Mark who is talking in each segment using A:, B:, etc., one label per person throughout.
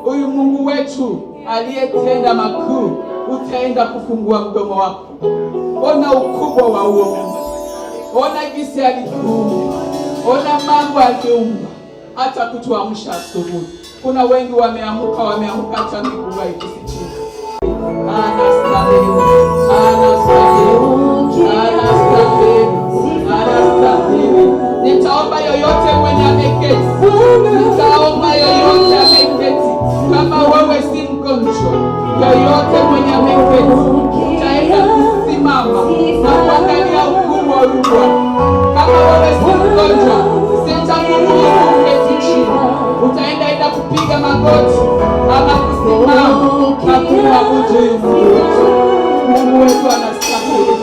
A: huyu Mungu wetu aliyetenda makuu, utaenda kufungua mdomo wako. Ona ukubwa wa huo Mungu, ona jinsi alikuumba, ona mambo aliumba, hata kutuamsha asubuhi. Kuna wengi wameamka hata miguu haikusikia. Anastahili. Nitaomba yoyote mwenye ameketi, kama wewe si mgonjwa, yoyote mwenye ameketi, utaenda kusimama na kuangalia ukubwa wa Mungu. Kama wewe si mgonjwa, sitakuruhusu uketi chini, utaenda kupiga magoti ama kusimama na kumwabudu Mungu wetu. Mungu wetu anastahili.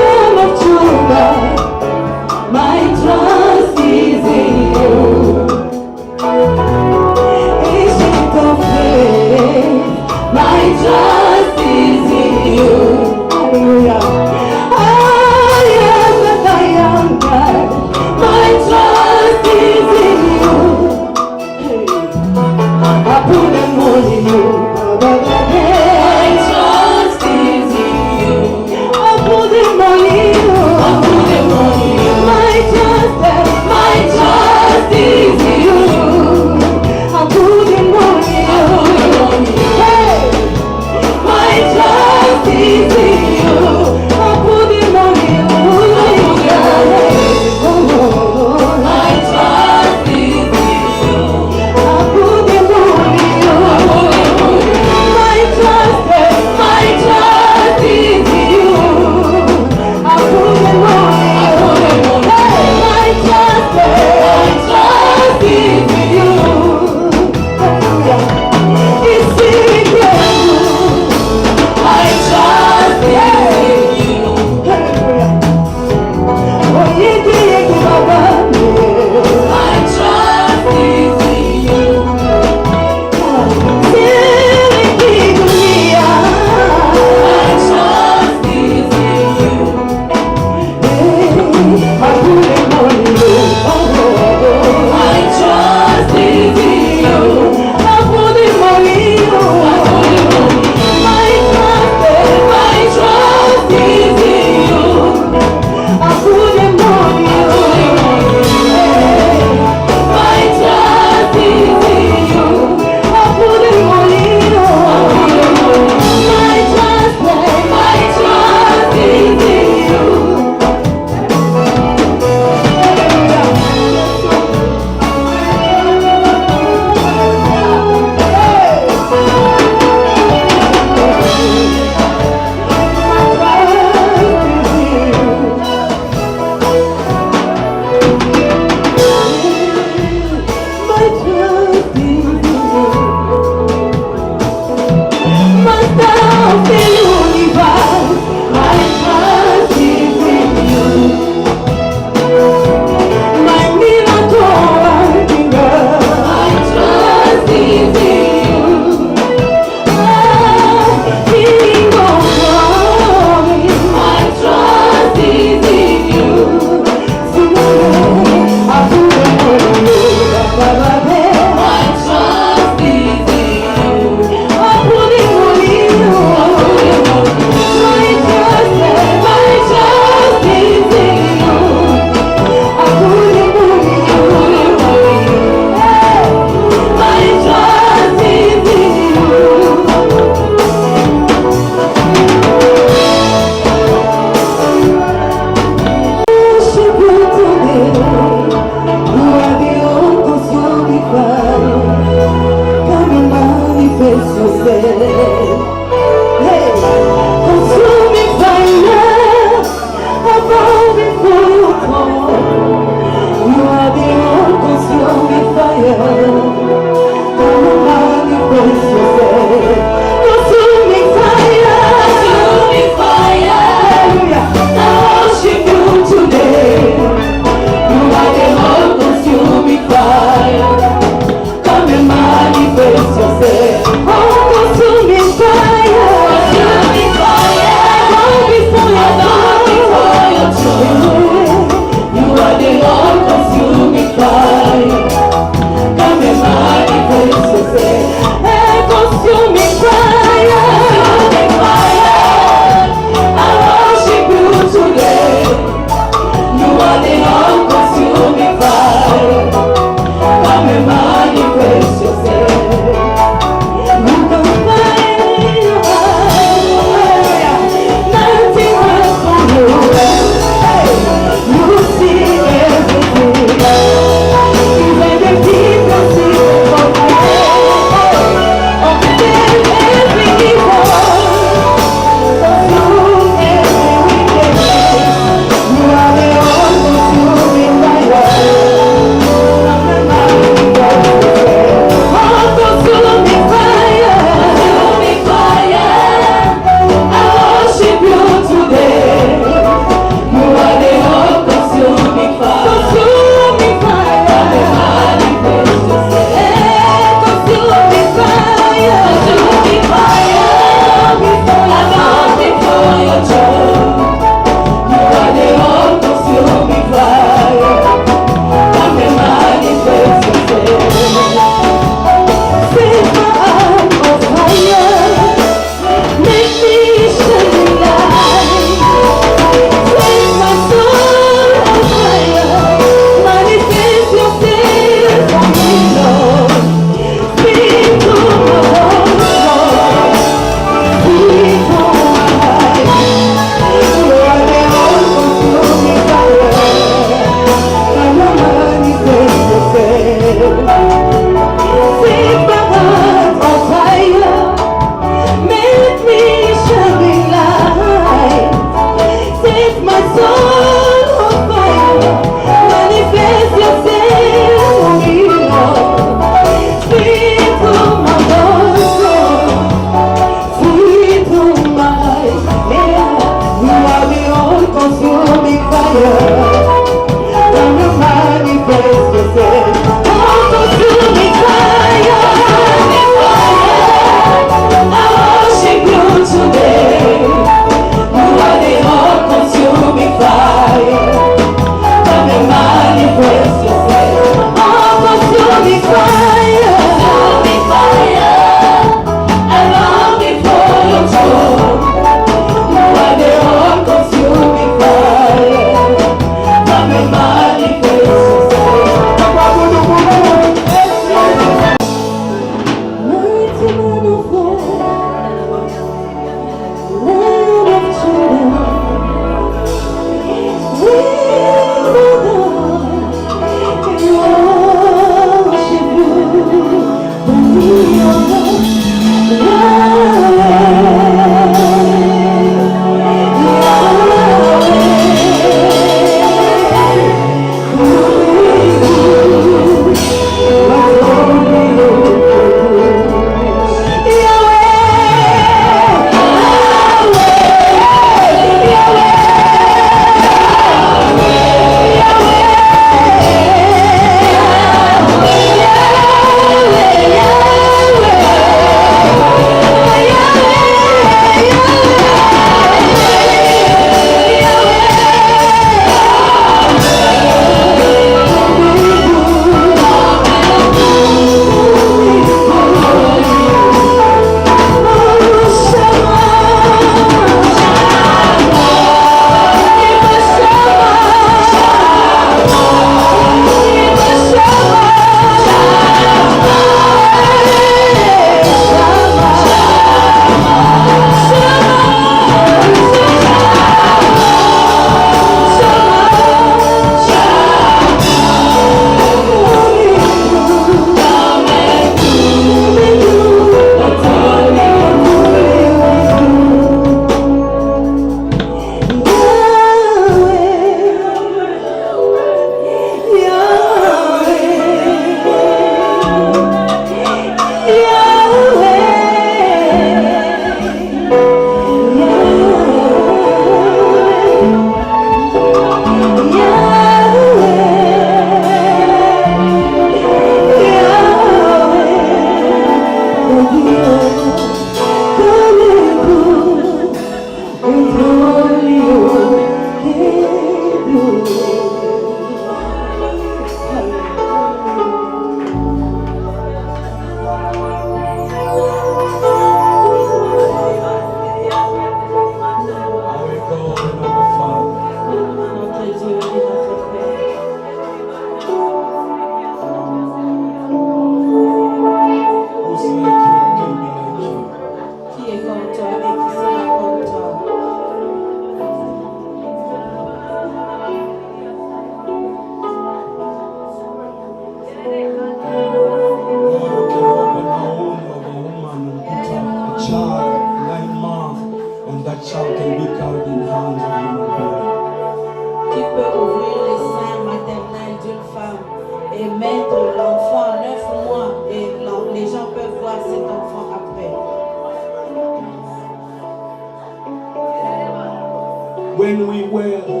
B: When we were in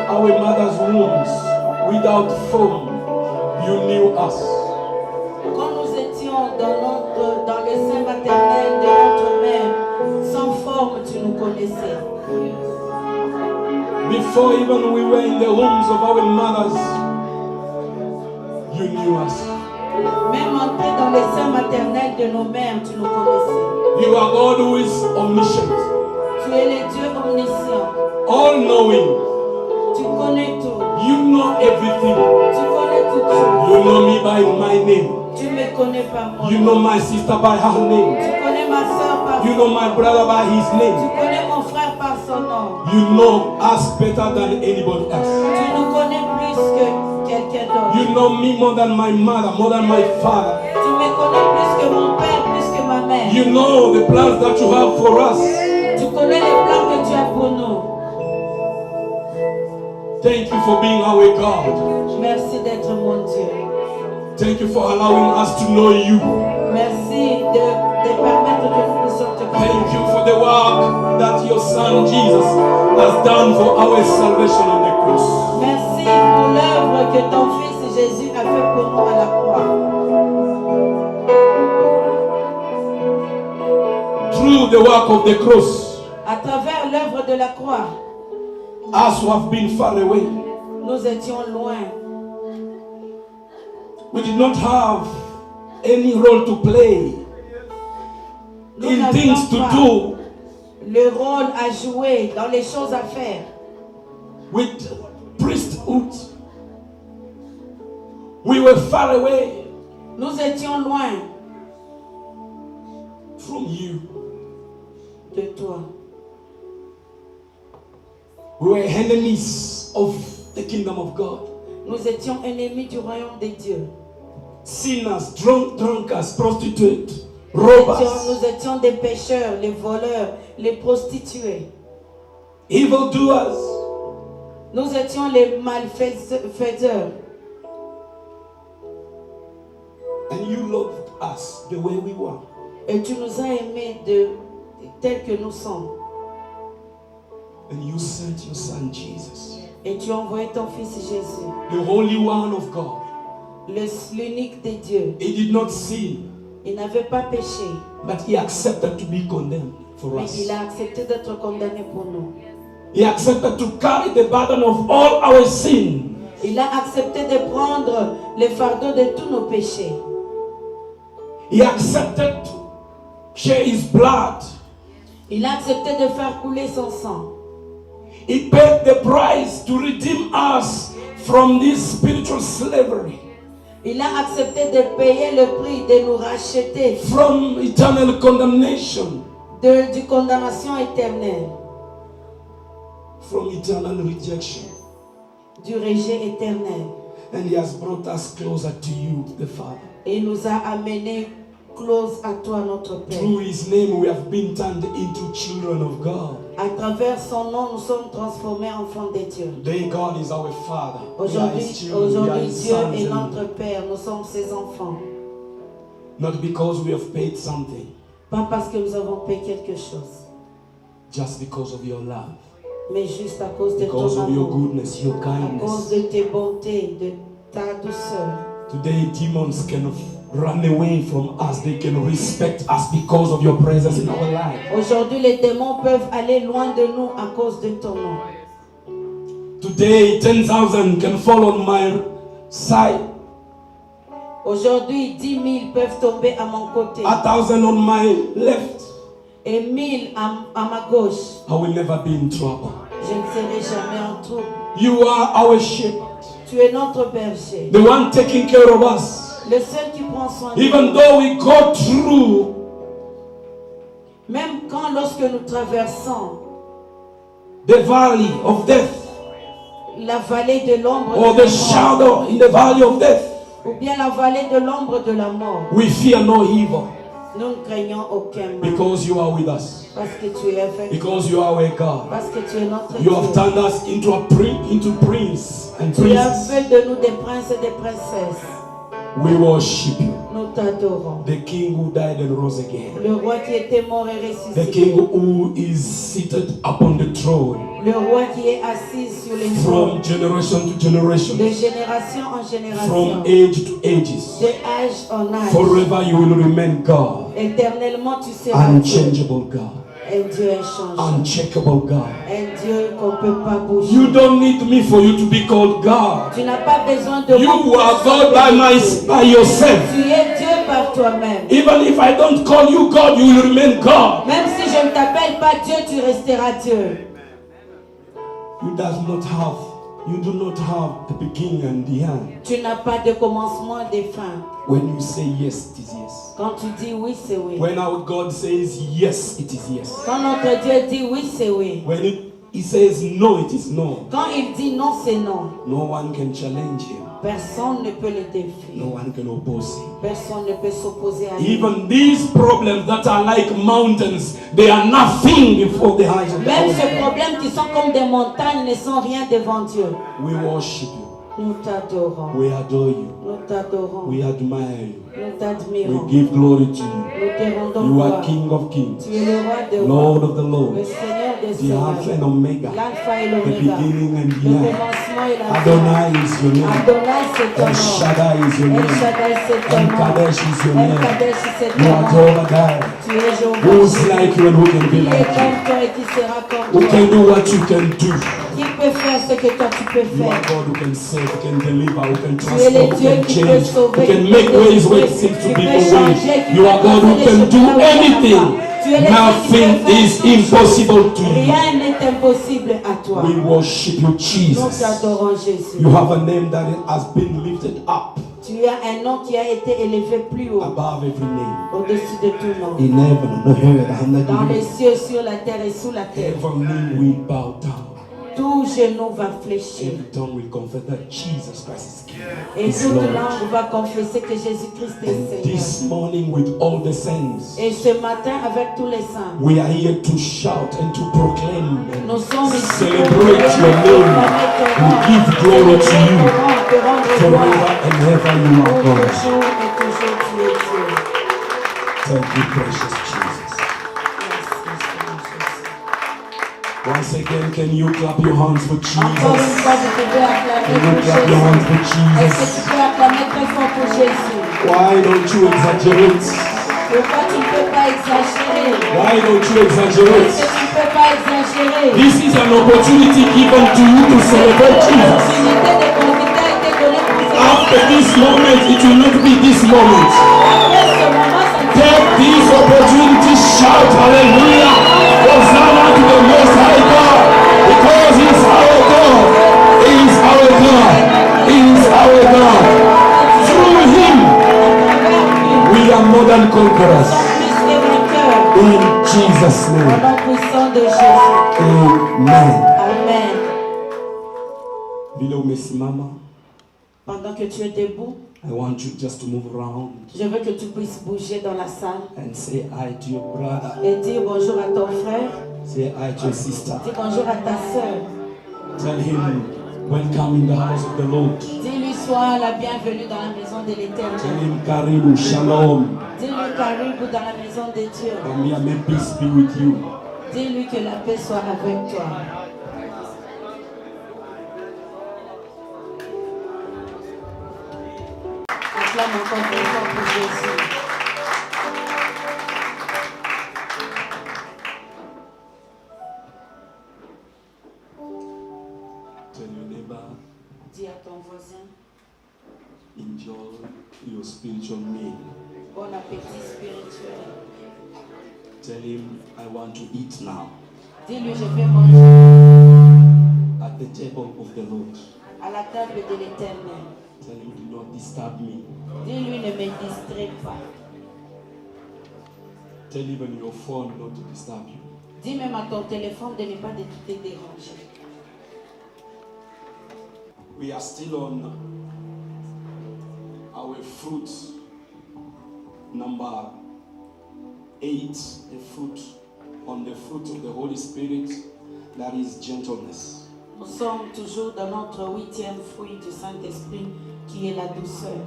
B: our mother's wombs without form, you knew us.
A: Quand nous étions dans le sein maternel de notre mère, sans forme, tu nous connaissais.
B: Before even we were in the wombs of our mothers, you knew us.
A: Même entré dans les seins maternels de nos mères, tu nous connaissais.
B: You are God who is omniscient.
A: Tu es le Dieu omniscient.
B: All knowing.
A: Tu connais tout.
B: You know everything.
A: Tu connais tout.
B: You know me by my name.
A: Tu me connais par mon nom.
B: You know my sister by her name.
A: Tu connais ma soeur par
B: You know my brother by his
A: Tu
B: name.
A: connais mon frère par son nom.
B: You know us better than anybody else.
A: Tu nous connais plus que quelqu'un
C: d'autres.
B: You know me more than my mother, more than my father.
C: Tu me connais plus que mon père, plus que ma mère.
B: You know the plans that you have for us.
C: Tu connais les plans que tu as pour nous.
B: Thank you for being our God.
C: Merci d'être mon Dieu.
B: Thank you for allowing us to know you.
C: Merci de permettre que nous puissions te
B: Thank
C: connaître.
B: you for the work that your son Jesus has done for our salvation on the cross.
C: Merci pour l'œuvre que ton fils Jésus a fait pour nous à la croix.
B: Through the work of the cross,
C: À travers l'œuvre de la croix,
B: us who have been far away,
C: nous étions loin.
B: we did not have any role to play
C: Nous
B: in
C: n'avions
B: things to
C: pas
B: do
C: le rôle à jouer, dans les choses à faire.
B: with priesthood. We were far away
C: Nous étions loin
B: from you.
C: de toi.
B: We were enemies of the kingdom of God.
C: Nous étions ennemis du royaume des dieux.
B: Sinners, drunkards, prostitutes,
C: Nous
B: robbers,
C: étions des pécheurs, les voleurs, les prostituées.
B: evildoers.
C: Nous étions les malfaiseurs.
B: And you loved us the way we were.
C: Et tu nous as aimés tels que nous sommes.
B: And you sent your son Jesus,
C: Et tu as envoyé ton fils Jésus,
B: the Holy One of God.
C: l'unique des dieux.
B: He did not sin,
C: Il n'avait pas péché,
B: but he accepted to be condemned for
C: mais
B: us.
C: il a accepté d'être condamné pour nous.
B: He accepted to carry the burden of all our sin.
C: Il a accepté de prendre le fardeau de tous nos péchés.
B: He accepted to share his blood.
C: Il a accepté de faire couler son sang.
B: He paid the price to redeem us from this spiritual slavery,
C: Il a accepté de payer le prix, de nous racheter
B: from eternal condemnation,
C: du condamnation éternelle,
B: from eternal rejection.
C: du rejet éternel.
B: And he has brought us closer to you, the Father.
C: Et il nous a amenés close à toi, notre Père.
B: Through his name we have been turned into children of God.
C: À travers son nom, nous sommes transformés en enfants de Dieu.
B: Today God is our Father. We are his
C: Aujourd'hui,
B: children. We are his
C: Dieu
B: sons
C: est
B: and
C: notre Père, nous sommes ses enfants.
B: not because we have paid something,
C: Pas parce que nous avons payé quelque chose,
B: just because of your love,
C: mais juste à cause de
B: because
C: ton
B: of your
C: amour,
B: goodness, your
C: à cause
B: kindness.
C: de tes bontés, de ta douceur.
B: Today demons can run away from us. They can respect us because of your presence in our life.
C: Aujourd'hui, les démons peuvent aller loin de nous à cause de ton nom.
B: Today 10,000 can fall on my side,
C: Aujourd'hui, 10 000 peuvent tomber à mon côté
B: 1,000 on my left.
C: et 1000 à ma gauche.
B: I will never be in trouble.
C: Je ne serai jamais en trouble.
B: You are our shepherd,
C: Tu es notre berger,
B: the one taking care of us.
C: le seul qui prend soin de
B: Even
C: nous.
B: though we go through
C: Même quand lorsque nous traversons
B: the valley of death,
C: la vallée de l'ombre
B: or
C: de
B: the
C: la mort,
B: shadow in the valley of death,
C: ou bien la vallée de l'ombre de la mort,
B: we fear no evil
C: nous ne craignons aucun mal.
B: because you are with us,
C: Parce que tu es avec nous.
B: because you are our God.
C: Parce que tu es notre
B: You have
C: Dieu.
B: turned us into into prince and
C: Tu as
B: princess.
C: fait de nous des princes et des princesses.
B: We worship you,
C: Nous t'adorons.
B: the King who died and rose again,
C: Le roi qui était mort et
B: the King
C: ressuscité.
B: who is seated upon the throne
C: Le roi qui est assis sur les
B: from
C: trônes.
B: generation to generation,
C: De génération en génération.
B: from age to ages.
C: De âge en âge.
B: Forever you will remain God,
C: Éternellement tu seras Dieu.
B: unchangeable God,
C: Un Dieu inchangeable.
B: uncheckable God.
C: Un Dieu qu'on ne peut pas bouger.
B: You don't need me for you to be called God.
C: Tu n'as pas besoin de
B: You
C: moi pour
B: are
C: te
B: God
C: sauver.
B: by yourself.
C: Tu es Dieu par toi-même.
B: Even if I don't call you God, you will remain God.
C: Même si je ne t'appelle pas Dieu, tu resteras Dieu.
B: You do not have the beginning and the end.
C: Tu n'as pas de commencement et de fin.
B: When you say yes, it is yes.
C: Quand tu dis oui, c'est oui.
B: When our God says yes, it is yes.
C: Quand notre Dieu dit oui, c'est oui.
B: When he says no, it is no.
C: Quand il dit non, c'est non.
B: No one can challenge him.
C: Personne ne peut le défier.
B: No one can oppose him.
C: Personne ne peut s'opposer à lui.
B: Even these problems that are like mountains, they are nothing before the eyes of
C: Même
B: God.
C: ces problèmes qui sont comme des montagnes ne sont rien devant Dieu.
B: We worship you.
C: Nous t'adorons.
B: We adore you.
C: Nous t'adorons.
B: We admire you.
C: Nous
B: We
C: t'admirons.
B: give glory to you.
C: Nous te rendons
B: You are
C: gloire.
B: King of kings,
C: Tu es le roi de rois,
B: Lord of the
C: le
B: Lord,
C: Seigneur des
B: the Alpha
C: seigneurs,
B: and Omega,
C: l'alpha et
B: the
C: l'oméga,
B: beginning and
C: le
B: the end.
C: commencement et la fin.
B: Adonai is your name.
C: Adonai, c'est ton
B: El
C: nom.
B: Shaddai is your
C: El
B: name.
C: Shaddai, c'est ton
B: El
C: nom.
B: Kadesh is your
C: El
B: name.
C: Kadesh, c'est
B: You
C: ton
B: are
C: nom.
B: Jehovah God.
C: Tu es Jéhovah.
B: Who is like you and who can be
C: Qui est
B: like you?
C: comme toi et qui sera comme
B: Who
C: toi?
B: can do what you can do?
C: Qui peut faire ce que toi tu peux
B: You are
C: faire?
B: God who can save, who can deliver, who can
C: Tu es le
B: transform, who
C: Dieu
B: can
C: qui peut
B: change, who
C: sauver,
B: can
C: qui
B: make
C: peut
B: ways where it
C: délivrer,
B: seems to
C: qui
B: be
C: peut
B: no way.
C: changer, qui
B: You
C: peut
B: are God who
C: passer
B: can
C: les
B: do
C: chemins où il n'y en a
B: anything.
C: pas. Tu es le Dieu qui
B: Nothing
C: peut faire
B: is
C: toutes choses.
B: impossible to you.
C: Rien n'est impossible à toi.
B: We worship you,
C: Nous
B: Jesus.
C: t'adorons Jésus.
B: You have a name that has been lifted up
C: Tu as un nom qui a été élevé plus haut,
B: above every name.
C: au-dessus de tout nom.
B: In heaven, on the earth, and
C: Dans
B: the
C: les cieux, sur la terre et sous la terre.
B: every knee will bow down.
C: Tout genou va fléchir.
B: Every tongue will confess that Jesus Christ is King.
C: Et
B: is
C: toute
B: Lord.
C: langue va confesser que Jésus-Christ est
B: And
C: Seigneur.
B: this morning, with all the saints,
C: Et ce matin, avec tous les saints,
B: we are here to shout and to proclaim
C: nous
B: and
C: sommes ici pour
B: celebrate your name. We give glory to you.
C: te rendre
B: Forever
C: gloire.
B: and ever you are
C: Pour
B: God.
C: toujours et toujours tu es Dieu.
B: Thank you, precious Jesus.
C: Merci, Seigneur Jésus.
B: Once again, can you clap your hands for
C: Encore une
B: Jesus?
C: fois, vous pouvez acclamer
B: Can you
C: pour
B: clap your hands
C: Jésus.
B: for
C: Est-ce que tu
B: Jesus?
C: peux acclamer très fort pour Jésus?
B: Why don't you exaggerate?
C: Pourquoi tu ne peux pas exagérer?
B: Why don't you
C: Est-ce que
B: exaggerate?
C: tu ne peux pas exagérer?
B: This is an opportunity given to you to celebrate Jesus.
C: L'opportunité de profiter a été donnée pour célébrer.
B: After this moment, it will not be this moment.
C: Après ce moment, ça ne
B: Take
C: sera
B: this opportunity, shout hallelujah, Hosanna to the Most High God, because He is our God, He is our God, He is our God. Through Him, we are more than conquerors.
C: plus que vainqueurs.
B: In Jesus'
C: Au
B: name,
C: nom puissant de Jésus.
B: Amen.
C: Amen.
B: Vile umesimama,
C: Pendant que tu es debout,
B: I want you just to move around
C: je veux que tu puisses bouger dans la salle
B: and say hi to your brother,
C: et dire bonjour à ton frère,
B: say hi to your sister.
C: dis bonjour à ta soeur.
B: Tell him, welcome in the house of the Lord.
C: Dis-lui sois la bienvenue dans la maison de
B: Tell
C: l'Éternel.
B: him, Karibu, Shalom.
C: Dis-lui Karibu dans la maison de Dieu.
B: And may peace be with you.
C: Dis-lui que la paix soit avec toi. Acclame encore très fort pour Jésus.
B: Tell your neighbor,
C: Dis à ton voisin,
B: enjoy your spiritual meal.
C: bon appétit spirituel.
B: Tell him, I want to eat now
C: Dis-lui, je vais manger
B: at the table of the Lord.
C: à la table de l'Éternel.
B: Tell him, do not disturb me.
C: Dis-lui, ne me distrais pas.
B: Tell even your phone not to disturb you.
C: Dis même à ton téléphone de ne pas te déranger.
B: We are still on our fruit number 8, the fruit on the fruit of the Holy Spirit, that is gentleness.
C: Nous sommes toujours dans notre 8e fruit du Saint-Esprit qui est la douceur.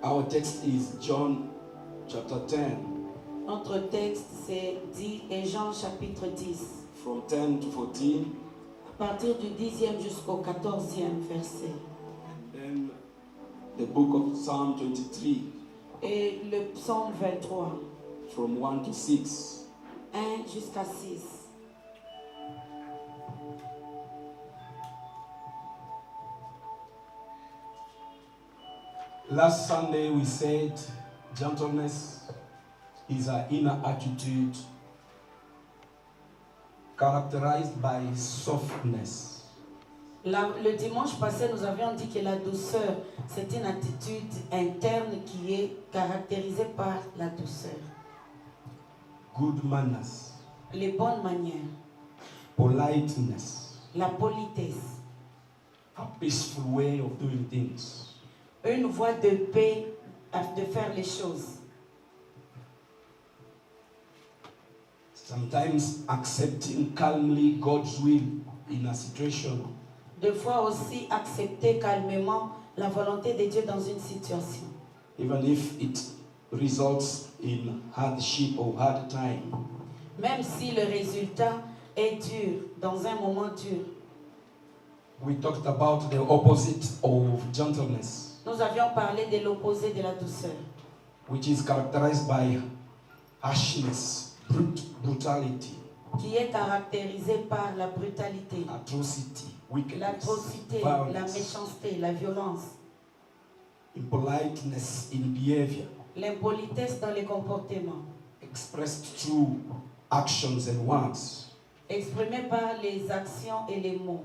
B: Our text is John chapter 10,
C: Notre texte c'est Jean chapitre 10,
B: from 10 to 14,
C: à partir du 10e jusqu'au 14e verset.
B: then the book of Psalm 23,
C: Et le psaume 23,
B: from 1 to 6.
C: 1 jusqu'à 6.
B: Last Sunday we said gentleness is an inner attitude characterized by softness.
C: Le dimanche passé, nous avions dit que la douceur, c'est une attitude interne qui est caractérisée par la douceur.
B: Good manners,
C: Les bonnes manières,
B: politeness,
C: la politesse,
B: a peaceful way of doing things.
C: une voie de paix de faire les choses.
B: Sometimes accepting calmly God's will in a situation
C: Deux fois aussi accepter calmement la volonté de Dieu dans une situation.
B: even if it results in hardship or hard time.
C: Même si le résultat est dur, dans un moment dur.
B: We talked about the opposite of gentleness,
C: Nous avions parlé de l'opposé de la douceur,
B: which is characterized by harshness, brutality,
C: qui est caractérisé par la brutalité,
B: atrocity, wickedness,
C: l'atrocité, la
B: violence,
C: méchanceté, la violence,
B: impoliteness in behavior,
C: l'impolitesse dans les comportements,
B: expressed through actions and words.
C: exprimée par les actions et les mots.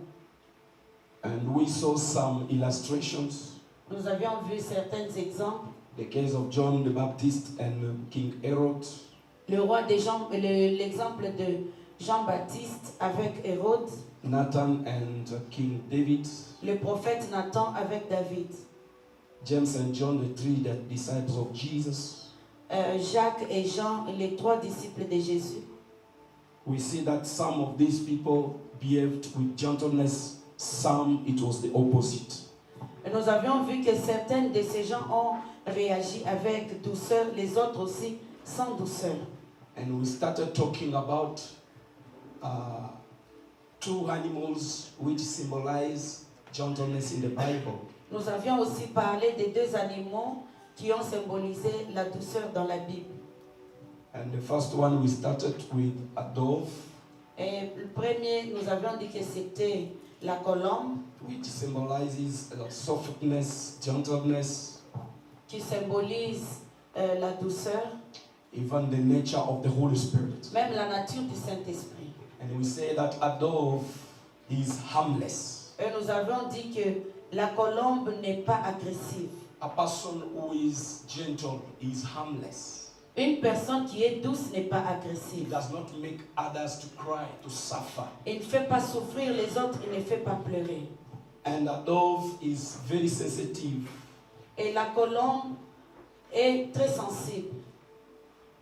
B: And we saw some illustrations,
C: Nous avions vu certains exemples.
B: the case of John the Baptist and King Herod,
C: Le roi des Jean, l'exemple de Jean-Baptiste avec Hérode,
B: Nathan and King David,
C: le prophète Nathan avec David,
B: James and John, the three disciples of Jesus.
C: Jacques et Jean, les trois disciples de Jésus.
B: We see that some of these people behaved with gentleness, some it was the opposite.
C: Et nous avions vu que certains de ces gens ont réagi avec douceur, les autres aussi sans douceur.
B: And we started talking about two animals which symbolize gentleness in the Bible.
C: Nous avions aussi parlé des deux animaux qui ont symbolisé la douceur dans la Bible.
B: And the first one we started with a dove,
C: Et le premier, nous avions dit que c'était la colombe,
B: which symbolizes softness, gentleness,
C: qui symbolise la douceur,
B: even the nature of the Holy Spirit.
C: même la nature du Saint-Esprit.
B: And we say that a dove is harmless.
C: Et nous avons dit que la colombe n'est pas agressive.
B: A person who is gentle is harmless.
C: Une personne qui est douce n'est pas
B: It
C: agressive.
B: does not make others to cry, to suffer.
C: Il ne fait pas souffrir les autres, il ne fait pas pleurer.
B: And a dove is very sensitive
C: Et la colombe est très sensible.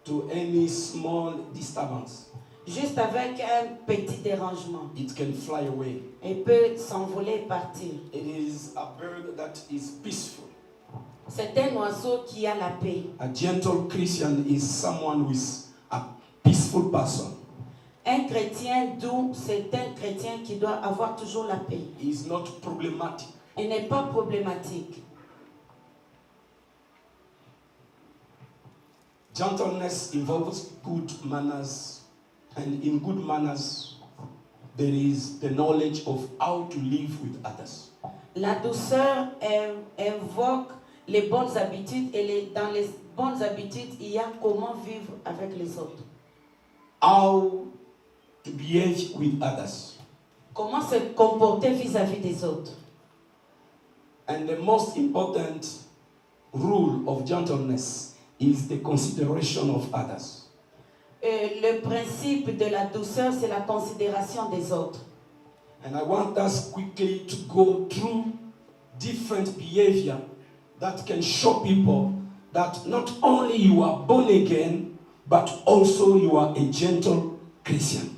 B: to any small disturbance.
C: Juste avec un petit dérangement,
B: It can fly away.
C: elle peut s'envoler et partir.
B: It is a bird that is peaceful.
C: C'est un oiseau qui a la paix.
B: A gentle Christian is someone who is a peaceful person.
C: Un chrétien doux, c'est un chrétien qui doit avoir toujours la paix.
B: He is not problematic.
C: Il n'est pas problématique.
B: Gentleness involves good manners, and in good manners, there is the knowledge of how to live with others.
C: La douceur invoque les bonnes habitudes et dans les bonnes habitudes, il y a comment vivre avec les autres.
B: How to behave with others.
C: Comment se comporter vis-à-vis des autres.
B: And the most important rule of gentleness is the consideration of others.
C: Le principe de la douceur, c'est la considération des autres.
B: And I want us quickly to go through different behavior that can show people that not only you are born again, but also you are a gentle Christian.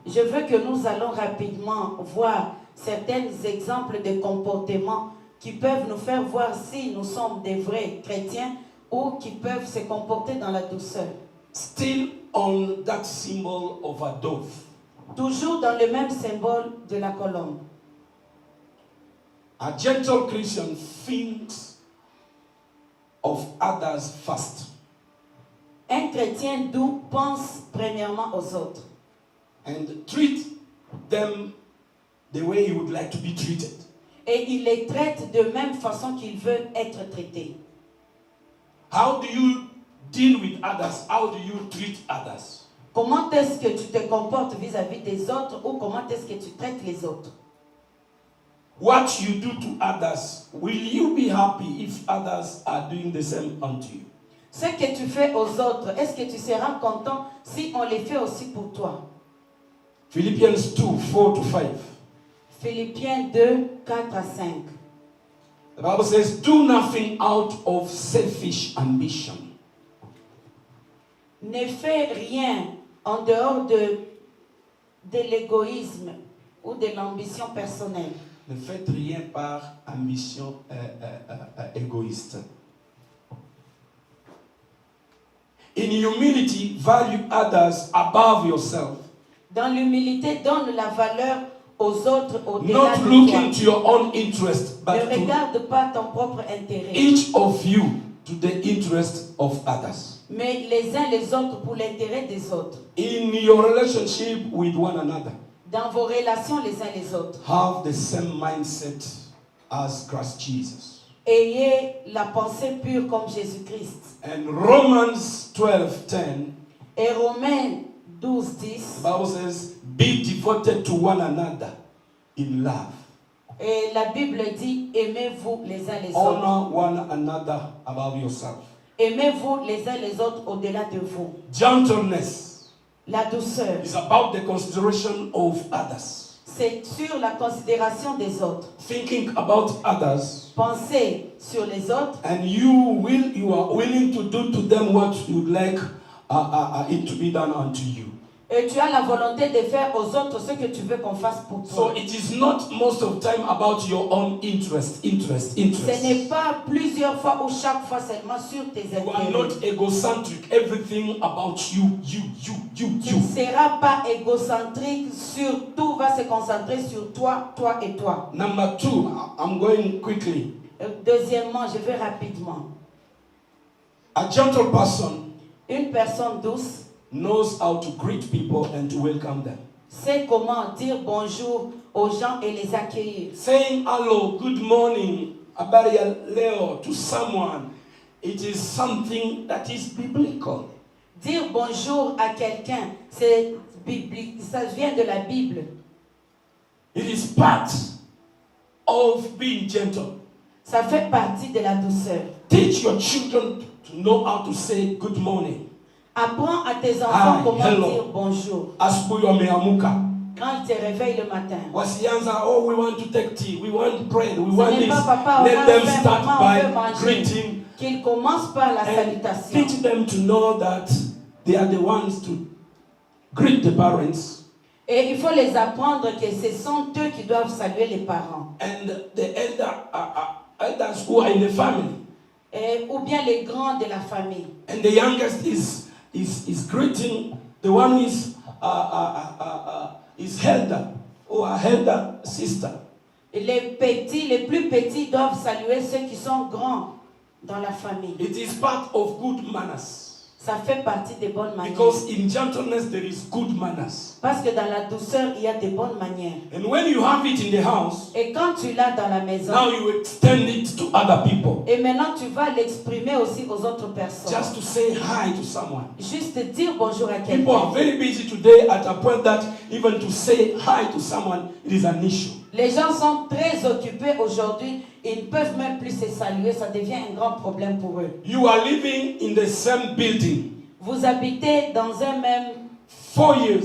C: Je veux que nous allons rapidement voir certains exemples de comportements qui peuvent nous faire voir si nous sommes des vrais chrétiens ou qui peuvent se comporter dans la douceur.
B: Still on that symbol of a dove.
C: Toujours dans le même symbole de la colombe.
B: A gentle Christian thinks of others first.
C: Un chrétien doux pense premièrement aux autres
B: And treat them the way he would like to be treated.
C: et il les traite de même façon qu'il veut être traité.
B: How do you deal with others? How do you treat others?
C: Comment est-ce que tu te comportes vis-à-vis des autres ou comment est-ce que tu traites les autres?
B: what you do to others, will you be happy if others are doing the same unto you?
C: Ce que tu fais aux autres, est-ce que tu seras content si on les fait aussi pour toi?
B: Philippians 2, 4 to 5.
C: Philippiens 2, 4 à 5.
B: The Bible says, do nothing out of selfish ambition.
C: Ne fais rien en dehors de l'égoïsme ou de l'ambition personnelle.
B: Ne faites rien par ambition égoïste. In humility, value others above yourself.
C: Dans l'humilité, donne la valeur aux autres au-delà
B: Not
C: de
B: looking
C: toi.
B: to your own interest, but
C: Ne
B: to
C: regarde pas ton propre intérêt,
B: each of you to the interest of others.
C: mais les uns les autres pour l'intérêt des autres.
B: In your relationship with one another,
C: Dans vos relations les uns les autres,
B: have the same mindset as Christ Jesus.
C: ayez la pensée pure comme Jésus-Christ.
B: And Romans 12:10,
C: Et Romains 12, 10,
B: the Bible says, be devoted to one another in love.
C: et la Bible dit, aimez-vous les uns les autres.
B: Honor one another above yourself.
C: Aimez-vous les uns les autres au-delà de vous.
B: Gentleness
C: La douceur,
B: is about the consideration of others.
C: c'est sur la considération des autres.
B: Thinking about others,
C: Pensez sur les autres
B: and you are willing to do to them what you'd like it to be done unto you.
C: et tu as la volonté de faire aux autres ce que tu veux qu'on fasse pour
B: So
C: toi.
B: it is not most of the time about your own interest.
C: Ce n'est pas plusieurs fois ou chaque fois seulement sur tes
B: You are
C: intérêts.
B: not egocentric. Everything about you.
C: Tu ne seras pas égocentrique, sur tout va se concentrer sur toi, toi et toi.
B: Number 2, I'm going quickly.
C: Deuxièmement, je vais rapidement.
B: A gentle person
C: Une personne douce
B: knows how to greet people and to welcome them.
C: sait comment dire bonjour aux gens et les accueillir.
B: Saying hello, good morning, habari ya leo to someone, it is something that is biblical.
C: Dire bonjour à quelqu'un, c'est biblique, ça vient de la Bible.
B: It is part of being gentle.
C: Ça fait partie de la douceur.
B: Teach your children to know how to say good morning.
C: Apprends à tes enfants
B: Hi,
C: comment
B: hello.
C: dire bonjour.
B: Asubuhi wameamuka.
C: Quand ils te réveillent le matin.
B: Wasianza, oh, we want to take tea, we want bread, we
C: Ce
B: want
C: n'est
B: this.
C: pas papa, on
B: Let
C: a
B: them
C: faim,
B: start
C: maman, on veut
B: by
C: manger.
B: greeting
C: Qu'ils commencent par la
B: and
C: salutation.
B: teach them to know that they are the ones to greet the parents
C: Et il faut les apprendre que ce sont eux qui doivent saluer les parents.
B: and the elders who are in the family.
C: Ou bien les grands de la famille.
B: And the youngest is greeting the one who is elder or a elder sister.
C: Et les petits, les plus petits doivent saluer ceux qui sont grands dans la famille.
B: It is part of good manners.
C: Ça fait partie des bonnes manières.
B: Because in gentleness there is good manners.
C: Parce que dans la douceur, il y a des bonnes manières.
B: And when you have it in the house,
C: Et quand tu l'as dans la maison,
B: now you extend it to other people.
C: et maintenant tu vas l'exprimer aussi aux autres personnes.
B: Just to say hi to someone.
C: Juste dire bonjour à
B: People are
C: quelqu'un.
B: very busy today at a point that even to say hi to someone, it is an issue.
C: Les gens sont très occupés aujourd'hui. Ils ne peuvent même plus se saluer. Ça devient un grand problème pour eux.
B: You are living in the same building.
C: Vous habitez dans un même...
B: 4 years,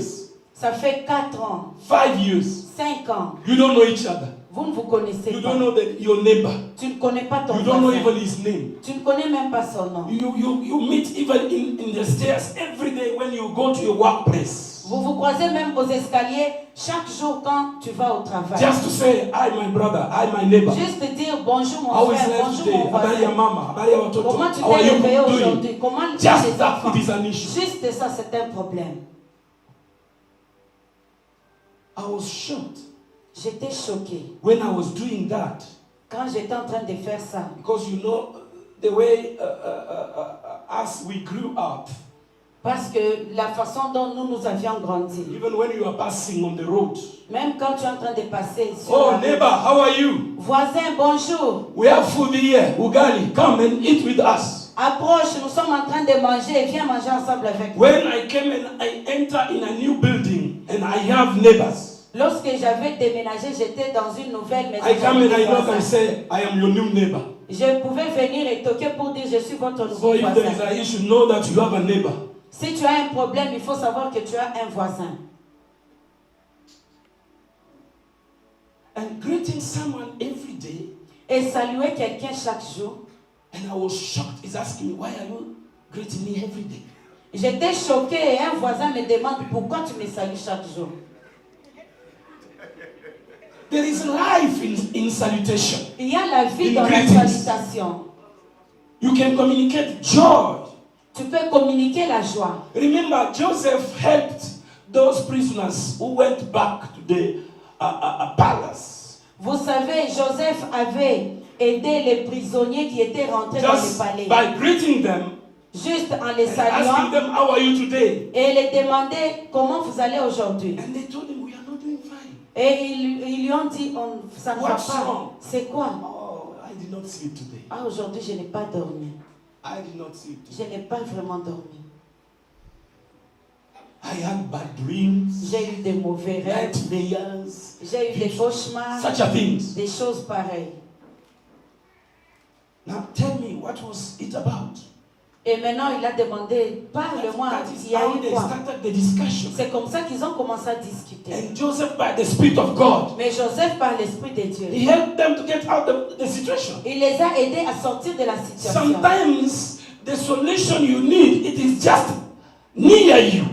C: Ça fait 4 ans,
B: 5 years.
C: 5 ans.
B: You don't know each other.
C: Vous ne vous connaissez
B: You
C: pas.
B: don't know your neighbor.
C: Tu ne connais pas ton
B: You don't know
C: voisin.
B: even his name.
C: Tu ne connais même pas son nom.
B: You meet even in the stairs every day when you go to your workplace.
C: Vous vous croisez même aux escaliers chaque jour quand tu vas au travail.
B: Just to say, hi my brother, hi my neighbor.
C: Juste dire bonjour mon
B: How is
C: frère,
B: life
C: bonjour
B: today?
C: mon
B: Habari ya
C: voisin.
B: mama, habari ya watoto.
C: Comment tu
B: How are
C: t'es
B: you
C: réveillé
B: doing?
C: aujourd'hui? Comment les
B: Just that
C: enfants?
B: it is an issue.
C: Juste ça, c'est un problème.
B: I was shocked
C: J'étais choquée
B: when I was doing that
C: quand j'étais en train de faire ça.
B: because you know the way as we grew up,
C: Parce que la façon dont nous avions grandi,
B: even when you are passing on the road.
C: même quand tu es en train de passer sur
B: Oh
C: la route,
B: neighbor, how are you?
C: voisin, bonjour.
B: We have food here, ugali. Come and eat with us.
C: Approche, nous sommes en train de manger. Viens manger ensemble avec nous.
B: When I came and I enter in a new building and I have neighbors.
C: Lorsque j'avais déménagé, j'étais dans une nouvelle maison.
B: I come and I knock
C: voisin.
B: and say, I am your new neighbor.
C: Je pouvais venir et toquer pour dire je suis votre
B: So
C: nouveau
B: if there is
C: voisin.
B: an issue, know that you have a neighbor.
C: Si tu as un problème, il faut savoir que tu as un voisin.
B: And greeting someone every day,
C: Et saluer quelqu'un chaque jour.
B: and I was shocked. He's asking me, why are you greeting me every day?
C: J'étais choquée et un voisin me demande pourquoi tu me salues chaque jour.
B: There is life in salutation.
C: Il y a la vie
B: In
C: dans la
B: greetings.
C: salutation.
B: You can communicate joy.
C: Tu peux communiquer la joie.
B: Remember, Joseph helped those prisoners who went back to the palace.
C: Vous savez, Joseph avait aidé les prisonniers qui étaient rentrés dans le
B: Just
C: palais.
B: by greeting them
C: Juste en les
B: and asking
C: saluant
B: them, how are you today?
C: et les demander comment vous allez aujourd'hui.
B: And they told him, we are not doing fine.
C: Et ils lui ont dit, ça ne va
B: What's
C: pas.
B: wrong?
C: C'est quoi?
B: Oh, I did not sleep today.
C: Ah, aujourd'hui, je n'ai pas dormi.
B: I did not sleep
C: Je
B: today.
C: n'ai pas vraiment dormi.
B: I had bad dreams,
C: J'ai eu des mauvais rêves.
B: nightmares,
C: J'ai eu des cauchemars.
B: such a things.
C: Des choses pareilles.
B: Now tell me, what was it about?
C: Et maintenant, il a demandé, parle-moi,
B: That
C: il
B: is
C: y a
B: how
C: eu
B: they
C: quoi?
B: started the discussion.
C: C'est comme ça qu'ils ont commencé à discuter.
B: And Joseph, by the Spirit of God,
C: Mais Joseph, par l'Esprit de Dieu,
B: he helped them to get out of the situation.
C: il les a aidés à sortir de la situation.
B: Sometimes the solution you need, it is just near you.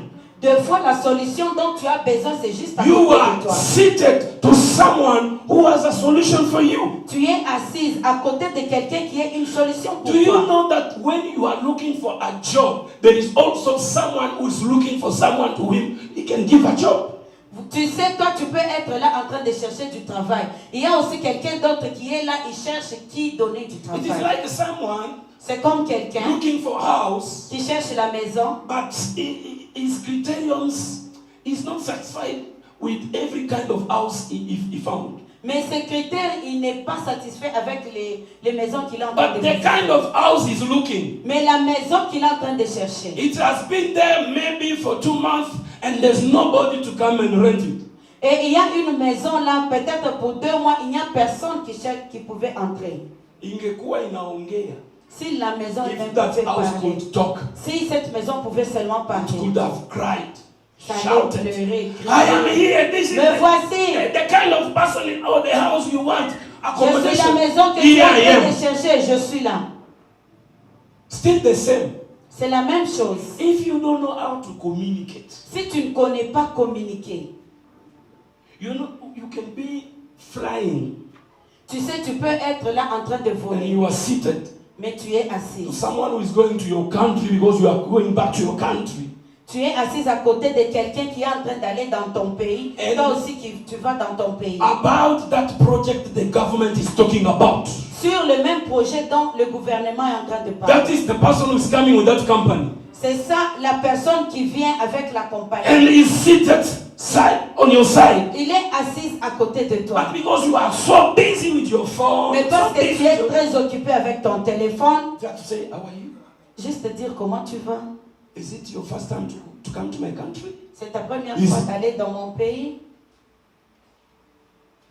C: Deux fois, la solution dont tu as besoin, c'est juste à
B: You
C: côté de
B: are
C: toi.
B: seated to someone who has a solution for you.
C: Tu es assise à côté de quelqu'un qui a une solution pour
B: Do you
C: toi.
B: know that when you are looking for a job, there is also someone who is looking for someone to whom he can give a job?
C: Tu sais, toi, tu peux être là en train de chercher du travail. Il y a aussi quelqu'un d'autre qui est là, il cherche qui donner du
B: It is
C: travail.
B: like someone
C: C'est comme quelqu'un
B: looking for a house,
C: qui cherche la maison,
B: but his criterions is not satisfied with every kind of house he found.
C: mais ses critères, il n'est pas satisfait avec les maisons qu'il est en train
B: But
C: de
B: the
C: visiter.
B: kind of house he's looking,
C: Mais la maison qu'il est en train de chercher,
B: it has been there maybe for 2 months and there's nobody to come and rent it.
C: et il y a une maison là, peut-être pour 2 mois, il n'y a personne qui pouvait entrer.
B: Ingekuwa inaongea,
C: Si la maison
B: if
C: elle-même
B: that
C: pouvait
B: house
C: parler,
B: could talk,
C: si cette maison pouvait seulement
B: it
C: parler,
B: could have cried,
C: ça allait
B: shouted,
C: pleurer,
B: I am
C: crier.
B: here, this is
C: Me voici,
B: the kind of person in all the house you want,
C: je suis la
B: accommodation.
C: maison que tu
B: Here
C: es en
B: I
C: train
B: am.
C: de chercher, je suis là.
B: Still the same.
C: C'est la même chose.
B: If you don't know how to communicate,
C: Si tu ne connais pas communiquer,
B: you can be flying
C: tu sais, tu peux être là en train de
B: and
C: voler,
B: you are seated
C: mais tu es
B: to
C: assis.
B: someone who is going to your country because you are going back to your country.
C: Tu es assise à côté de quelqu'un qui est en train d'aller dans ton pays.
B: And-
C: Toi aussi, tu vas dans ton pays.
B: About that project the government is talking about.
C: Sur le même projet dont le gouvernement est en train de
B: That
C: parler.
B: is the person who is coming with that company.
C: C'est ça, la personne qui vient avec la
B: And
C: compagnie.
B: is seated on your side.
C: Il est assis à côté de toi.
B: But because you are so busy with your phone,
C: Mais parce
B: so
C: que
B: busy
C: tu es
B: with your-
C: très occupé avec ton téléphone,
B: you have to say, how are you?
C: juste te dire comment tu vas.
B: Is it your first time to come to my country?
C: C'est ta première
B: Yes.
C: fois d'aller dans mon pays.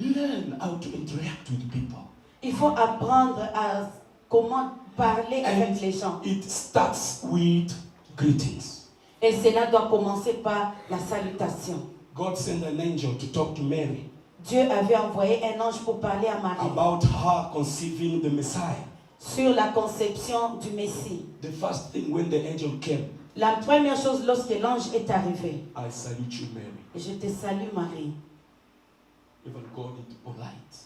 B: Learn how to interact with people.
C: Il faut apprendre à comment parler avec les gens.
B: It starts with greetings.
C: Et cela doit commencer par la salutation.
B: God sent an angel to talk to Mary
C: Dieu avait envoyé un ange pour parler à Marie
B: about her conceiving the Messiah.
C: sur la conception du Messie.
B: The first thing when the angel came,
C: La première chose lorsque l'ange est arrivé,
B: I salute you, Mary.
C: je te salue Marie,
B: Even God is polite.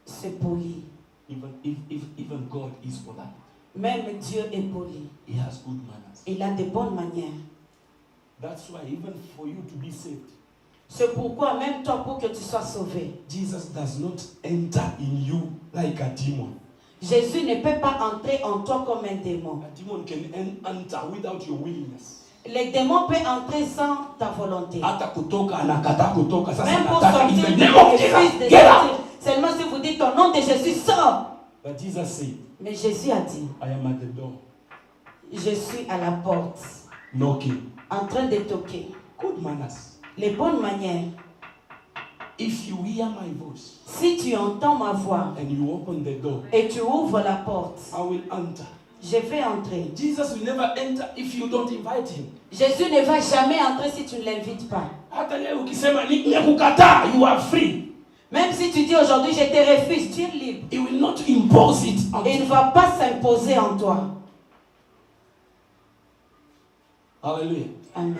C: c'est poli.
B: Even God is polite.
C: Même Dieu est poli.
B: He has good manners.
C: Il a de bonnes manières.
B: That's why even for you to be saved,
C: C'est pourquoi même toi, pour que tu sois sauvé,
B: Jesus does not enter in you like a demon.
C: Jésus ne peut pas entrer en toi comme un démon.
B: A demon can enter without your willingness.
C: Les démons peuvent entrer sans ta volonté.
B: Hata kutoka anakataa kutoka. Sasa
C: Même pour
B: nataka in
C: sortir,
B: the
C: il
B: name of
C: refuse
B: Jesus.
C: de
B: Get
C: sortir.
B: out.
C: Seulement si vous dites au nom de Jésus, sors.
B: But Jesus said,
C: Mais Jésus a dit,
B: I am at the door,
C: je suis à la porte,
B: knocking.
C: en train de toquer.
B: Good manners.
C: Les bonnes manières.
B: if you hear my voice
C: Si tu entends ma voix
B: and you open the door,
C: et tu ouvres la porte,
B: I will enter.
C: je vais entrer.
B: Jesus will never enter if you don't invite him.
C: Jésus ne va jamais entrer si tu ne l'invites pas.
B: Hata leo ukisema nimekukataa, you are free.
C: Même si tu dis aujourd'hui je te refuse, tu es libre.
B: He will not impose it on
C: Et il ne
B: you.
C: va pas s'imposer en toi.
B: Hallelujah.
C: Amen.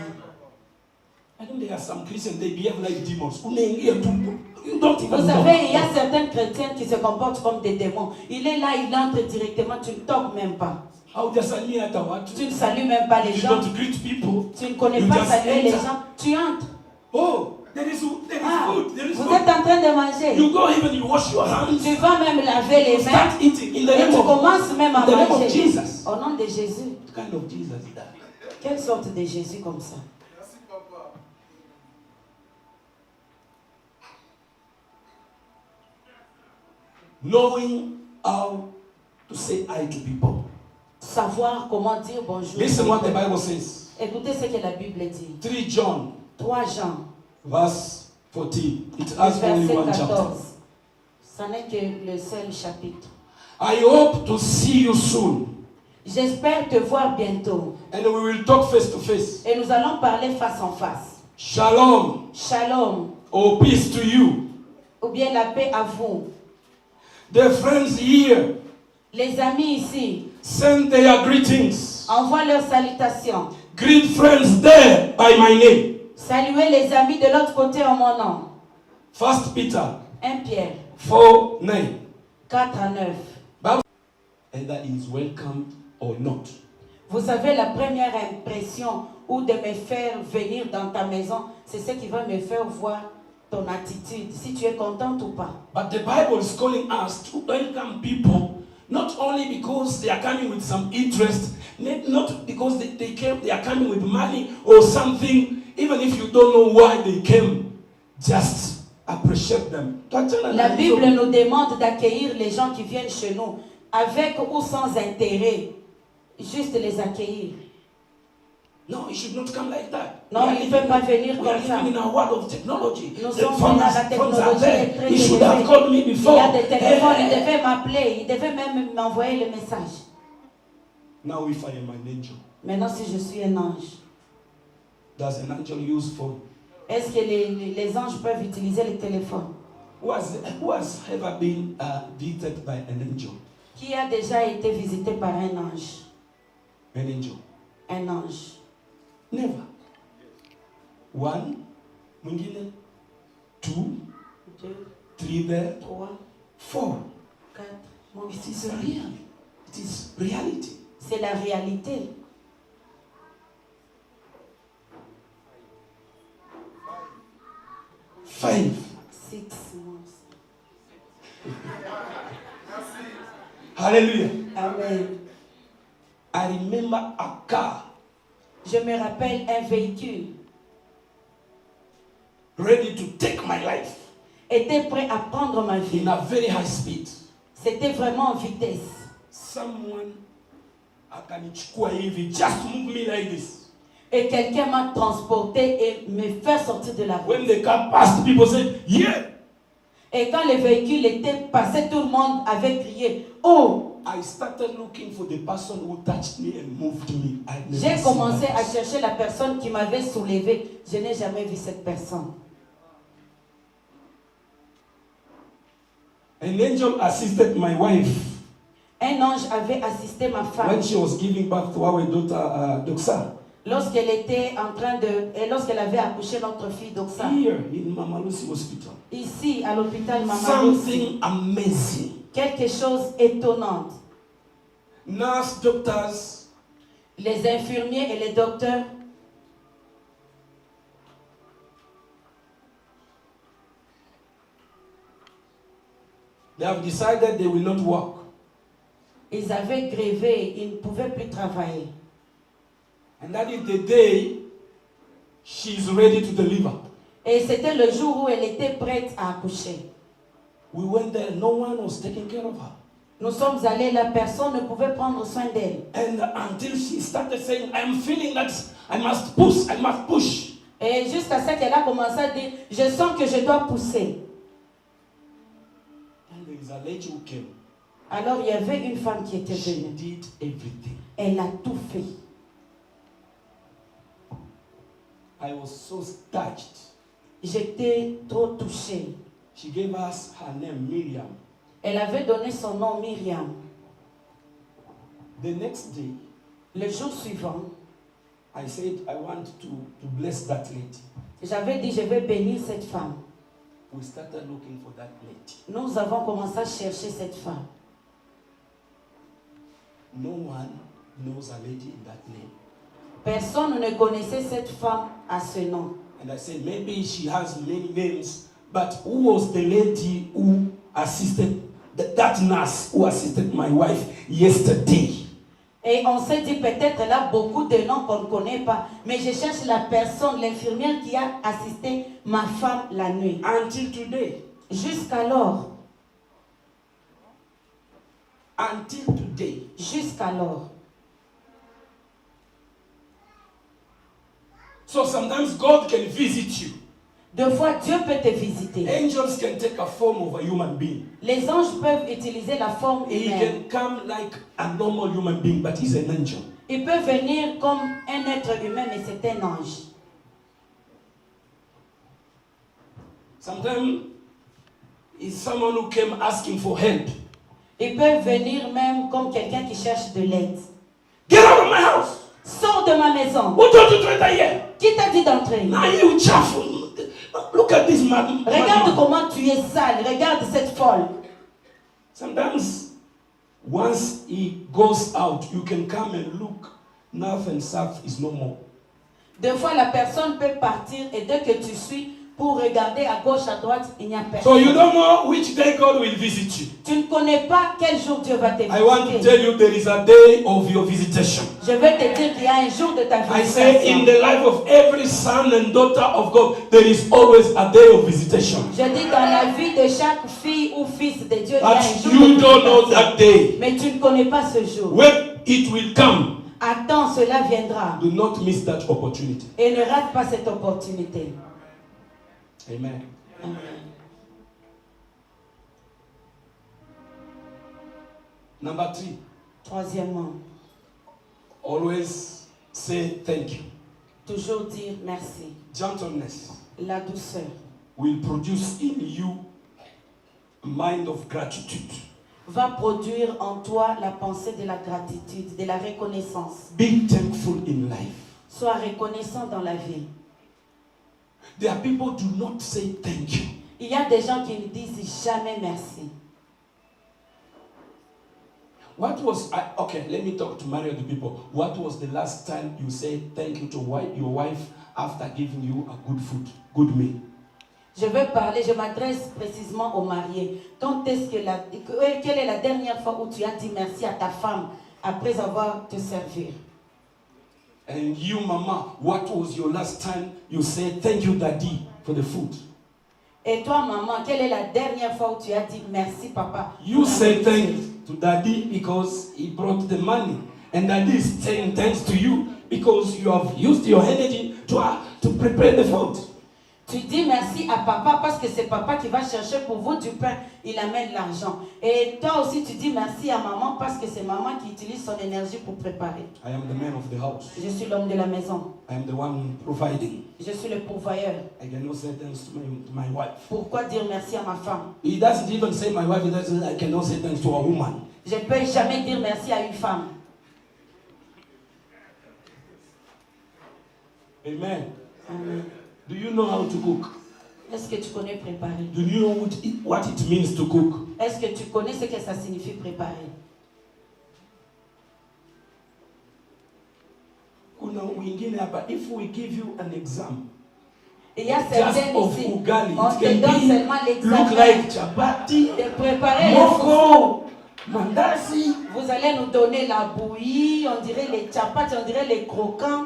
B: I think there are some Christians, they behave like demons. You don't even
C: Vous
B: know.
C: savez, il y a certains chrétiens qui se comportent comme des démons. Il est là, il entre directement, tu ne toques même pas.
B: Haujasalimia hata watu.
C: Tu ne salues même pas les
B: You
C: gens.
B: don't greet people.
C: Tu ne connais
B: You
C: pas
B: just
C: saluer les
B: enter.
C: gens. Tu entres.
B: Oh, there is
C: Ah,
B: food. There is
C: vous
B: food.
C: êtes en train de manger.
B: You go even, you wash your hands.
C: Tu vas même laver les mains.
B: Start eating in the
C: Et
B: name
C: tu
B: of
C: commences même à
B: in the name of
C: manger.
B: Jesus.
C: Au nom de Jésus.
B: What kind of Jesus is that?
C: Quelle sorte de Jésus comme ça?
B: Knowing how to say hi to people.
C: Savoir comment dire bonjour.
B: Listen what the Bible says.
C: Écoutez ce que la Bible dit.
B: 3 John
C: 3 Jean,
B: verse 14. It has only
C: verset
B: one chapter.
C: 14. Ça n'est que le seul chapitre.
B: I hope to see you soon.
C: J'espère te voir bientôt.
B: And we will talk face to face.
C: Et nous allons parler face en face.
B: Shalom.
C: Shalom.
B: Oh, peace to you.
C: Ou bien la paix à vous.
B: The friends here
C: Les amis ici,
B: send their greetings.
C: envoient leurs salutations.
B: Greet friends there by my name.
C: Saluez les amis de l'autre côté en mon nom.
B: 1 Peter
C: 1 Pierre
B: 4, 9.
C: 4 à 9.
B: Either he is welcomed or not.
C: Vous savez, la première impression ou de me faire venir dans ta maison, c'est ce qui va me faire voir ton attitude, si tu es contente ou pas.
B: But the Bible is calling us to welcome people, not only because they are coming with some interest, not because they are coming with money or something, even if you don't know why they came, just appreciate them.
C: La Bible nous demande d'accueillir les gens qui viennent chez nous, avec ou sans intérêt, juste les accueillir.
B: No, it should not come like that.
C: Non, il ne peut pas venir
B: We are
C: comme ça.
B: living in a world of technology.
C: Nous
B: The
C: sommes
B: phones
C: dans la
B: are
C: technologie
B: there.
C: très
B: He should have
C: élevée.
B: called me
C: Il
B: before.
C: y a des téléphones, il
B: Eh,
C: devait m'appeler, il devait même m'envoyer le message.
B: Now if I am an angel,
C: Maintenant, si je suis un ange,
B: does an angel use phone?
C: est-ce que les anges peuvent utiliser le téléphone?
B: Who has ever been visited by an angel?
C: Qui a déjà été visité par un ange?
B: An angel.
C: Un ange.
B: Never. One, mwingine, 2,
C: 2,
B: 3 there,
C: 3,
B: 4.
C: 4. Moi,
B: It is real. It is reality.
C: c'est la réalité.
B: 5.
C: 6.
B: Hallelujah.
C: Amen.
B: I remember a car
C: Je me rappelle un véhicule
B: ready to take my life
C: était prêt à prendre ma vie.
B: in a very high speed.
C: C'était vraiment en vitesse.
B: Someone akanichukua hivi, just move me like this.
C: Et quelqu'un m'a transporté et me fait sortir de la route.
B: When the car passed, people said, yeah.
C: Et quand le véhicule était passé, tout le monde avait crié, oh!
B: I started looking for the person who touched me and moved me. I'd never
C: J'ai
B: seen
C: commencé
B: that
C: à
B: person.
C: chercher la personne qui m'avait soulevé. Je n'ai jamais vu cette personne.
B: An angel assisted my wife
C: Un ange avait assisté ma femme
B: when she was giving birth to our daughter, Doxa.
C: lorsqu'elle était en train de, lorsqu'elle avait accouché notre fille Doxa.
B: Here in Mama Lucy Hospital.
C: Ici, à l'hôpital Mama Lucy.
B: Something amazing.
C: Quelque chose étonnant.
B: Nurse, doctors,
C: Les infirmiers et les docteurs,
B: they have decided they will not work.
C: ils avaient grévé, ils ne pouvaient plus travailler.
B: And that is the day she is ready to deliver.
C: Et c'était le jour où elle était prête à accoucher.
B: We went there, no one was taking care of her.
C: Nous sommes allés, la personne ne pouvait prendre soin d'elle.
B: And until she started saying, I am feeling that I must push.
C: Et jusqu'à ce qu'elle a commencé à dire, je sens que je dois pousser.
B: And there is a lady who came.
C: Alors il y avait une femme qui était
B: She
C: venue.
B: did everything.
C: Elle a tout fait.
B: I was so touched.
C: J'étais trop touchée.
B: She gave us her name, Miriam.
C: Elle avait donné son nom Myriam.
B: The next day,
C: Le jour suivant,
B: I said, I want to bless that lady.
C: j'avais dit, je vais bénir cette femme.
B: We started looking for that lady.
C: Nous avons commencé à chercher cette femme.
B: No one knows a lady in that name.
C: Personne ne connaissait cette femme à ce nom.
B: And I said, maybe she has many names, but who was the lady who assisted, that nurse who assisted my wife yesterday?
C: Et on s'est dit, peut-être elle a beaucoup de noms qu'on ne connaît pas. Mais je cherche la personne, l'infirmière qui a assisté ma femme la nuit.
B: Until today.
C: Jusqu'alors.
B: Until today.
C: Jusqu'alors.
B: So sometimes God can visit you.
C: Deux fois, Dieu peut te visiter.
B: Angels can take a form of a human being.
C: Les anges peuvent utiliser la forme
B: He
C: humaine.
B: can come like a normal human being, but he's an angel.
C: Il peut venir comme un être humain, mais c'est un ange.
B: Sometimes it's someone who came asking for help.
C: Il peut venir même comme quelqu'un qui cherche de l'aide.
B: Get out of my house!
C: Sors de ma maison.
B: Who told you to enter here?
C: Qui t'a dit d'entrer?
B: Now you chaffle. Look at this man.
C: Regarde comment tu es sale. Regarde cette folle.
B: Sometimes, once he goes out, you can come and look. North and south is no more.
C: Deux fois, la personne peut partir et dès que tu suis pour regarder à gauche, à droite, il n'y a personne.
B: So you don't know which day God will visit you.
C: Tu ne connais pas quel jour Dieu va te visiter.
B: I want to tell you there is a day of your visitation.
C: Je vais te dire qu'il y a un jour de ta
B: I say in
C: visitation.
B: the life of every son and daughter of God, there is always a day of visitation.
C: Je dis dans la vie de chaque fille ou fils de Dieu, il y a un
B: But
C: jour
B: you
C: de
B: don't know
C: visitation.
B: that day.
C: Mais tu ne connais pas ce jour.
B: When it will come,
C: Attends, cela viendra.
B: do not miss that opportunity.
C: Et ne rate pas cette opportunité.
B: Amen.
C: Amen.
B: Number 3,
C: Troisièmement,
B: always say thank you.
C: toujours dire merci.
B: Gentleness
C: La douceur
B: will produce in you a mind of gratitude.
C: va produire en toi la pensée de la gratitude, de la reconnaissance.
B: Be thankful in life.
C: Sois reconnaissant dans la vie.
B: There are people who do not say thank you.
C: Il y a des gens qui ne disent jamais merci.
B: What was, okay, let me talk to married people. What was the last time you said thank you to your wife after giving you a good food, good meal?
C: Je m'adresse précisément aux mariés. Quelle est la dernière fois où tu as dit merci à ta femme après avoir te servi?
B: And you, mama, what was your last time you said thank you, daddy, for the food?
C: Et toi, maman, quelle est la dernière fois où tu as dit merci, papa?
B: You say thanks to daddy because he brought the money. And daddy is saying thanks to you because you have used your energy to prepare the food.
C: Tu dis merci à papa parce que c'est papa qui va chercher pour vous du pain. Il amène l'argent. Et toi aussi, tu dis merci à maman parce que c'est maman qui utilise son énergie pour préparer.
B: I am the man of the house.
C: Je suis l'homme de la maison.
B: I am the one providing.
C: Je suis le pourvoyeur.
B: I cannot say thanks to my wife.
C: Pourquoi dire merci à ma femme?
B: He doesn't even say my wife. He doesn't. I cannot say thanks to a woman.
C: Je ne peux jamais dire merci à une femme.
B: Amen.
C: Amen.
B: Do you know how to cook?
C: Est-ce que tu connais préparer?
B: Do you know what it means to cook?
C: Est-ce que tu connais ce que ça signifie préparer?
B: Kuna wengine hapa, if we give you an exam,
C: Il y a
B: just
C: certaines
B: of
C: ici,
B: ugali,
C: on
B: it
C: te donne
B: can
C: seulement
B: be look
C: l'examen
B: like chapati,
C: de préparer les foufous.
B: moko, mandazi.
C: Vous allez nous donner la bouillie, on dirait les chapatis, on dirait les croquants.